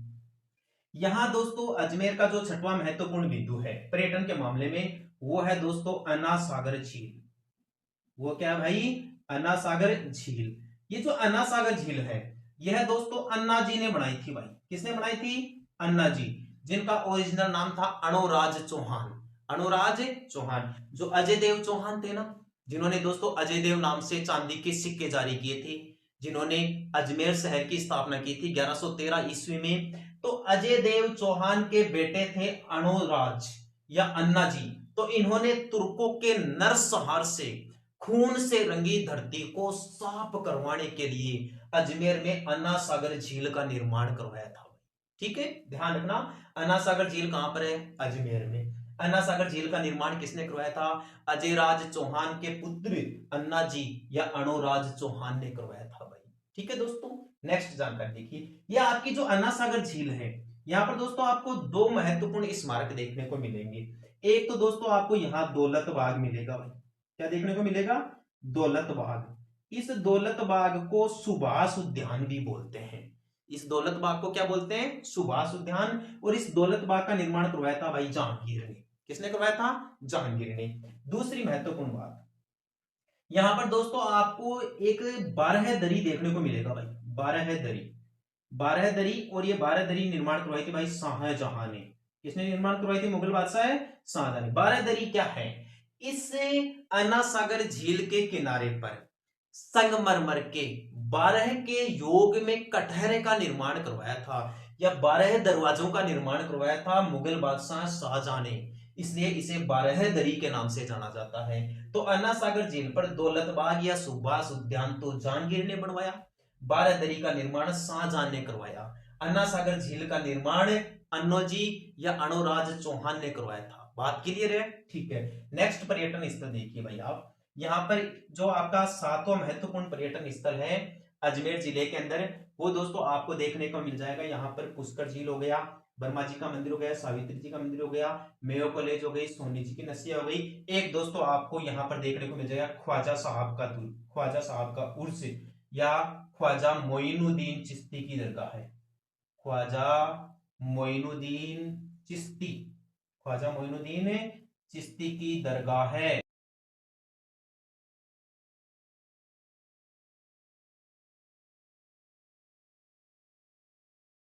यहां दोस्तों अजमेर का जो छठवां महत्वपूर्ण बिंदु है पर्यटन के मामले में वो है दोस्तों अन्ना सागर झील। वो क्या है भाई? अन्ना सागर झील। ये जो अन्ना सागर झील है यह दोस्तों अन्ना जी ने बनाई थी भाई। किसने बनाई थी? अन्ना जी, जिनका ओरिजिनल नाम था अणुराज चौहान। अणुराज चौहान, जो अजय देव चौहान थे ना, जिन्होंने दोस्तों अजय देव नाम से चांदी के सिक्के जारी किए थे, जिन्होंने अजमेर शहर की स्थापना की थी 1113 ईस्वी में। तो अजय देव चौहान के बेटे थे अणुराज या अन्ना जी। तो इन्होंने तुर्कों के नरसंहार से खून से रंगी धरती को साफ करवाने के लिए अजमेर में अन्ना सागर झील का निर्माण करवाया था। ठीक है, ध्यान रखना। अन्ना सागर झील कहां पर है? अजमेर में। अन्ना सागर झील का निर्माण किसने करवाया था? अजयराज चौहान के पुत्र अन्ना जी या अणुराज चौहान ने करवाया था भाई। ठीक है दोस्तों, नेक्स्ट जानकारी देखिए। यह आपकी जो अन्ना सागर झील है यहां पर दोस्तों आपको दो महत्वपूर्ण स्मारक देखने को मिलेंगे। एक तो दोस्तों आपको यहां दौलत बाग मिलेगा भाई। क्या देखने को मिलेगा? दौलत बाग। इस दौलत बाग को सुभाष उद्यान भी बोलते हैं। इस दौलत बाग को क्या बोलते हैं? सुभाष उद्यान। और इस दौलत बाग का निर्माण करवाया था भाई जहांगीर ने। किसने करवाया था? जहांगीर ने। दूसरी महत्वपूर्ण बात, यहां पर दोस्तों आपको एक 12 दरी देखने को मिलेगा भाई। 12 दरी, 12 दरी। और ये 12 दरी निर्माण करवाई थी भाई शाहजहां ने। किसने निर्माण करवाई थी? मुगल बादशाह शाहजहां ने। 12 दरी क्या है? इस अन्ना सागर झील के किनारे पर संगमरमर के 12 के योग में कटहरे का निर्माण करवाया था, या 12 दरवाजों का निर्माण करवाया था मुगल बादशाह शाहजहां ने, इसलिए इसे 12 दरी के नाम से जाना जाता है। तो अन्ना सागर झील पर दौलत बाग या सुभाष उद्यान तो जहांगीर ने बनवाया, 12 दरी का निर्माण शाहजहां ने करवाया। अन्ना सागर झील का निर्माण अन्नोजी या अणोराज चौहान ने करवाया था। बात क्लियर है? ठीक है। नेक्स्ट पर्यटन स्थल देखिए भाई आप, यहाँ पर जो आपका 7वां महत्वपूर्ण पर्यटन स्थल है अजमेर जिले के अंदर, वो दोस्तों आपको देखने को मिल जाएगा। यहाँ पर पुष्कर झील हो गया, वर्मा जी का मंदिर हो गया, सावित्री जी का मंदिर हो गया, मेयो कॉलेज हो गई, सोनी जी की नसिया हो गई। एक दोस्तों आपको यहाँ पर देखने को मिल जाएगा ख्वाजा साहब का दुर्ग, ख्वाजा साहब का उर्स, या ख्वाजा मोइनुद्दीन चिश्ती की दरगाह है। ख्वाजा मोइनुद्दीन चिश्ती, ख्वाजा मोइनुद्दीन चिश्ती की दरगाह है।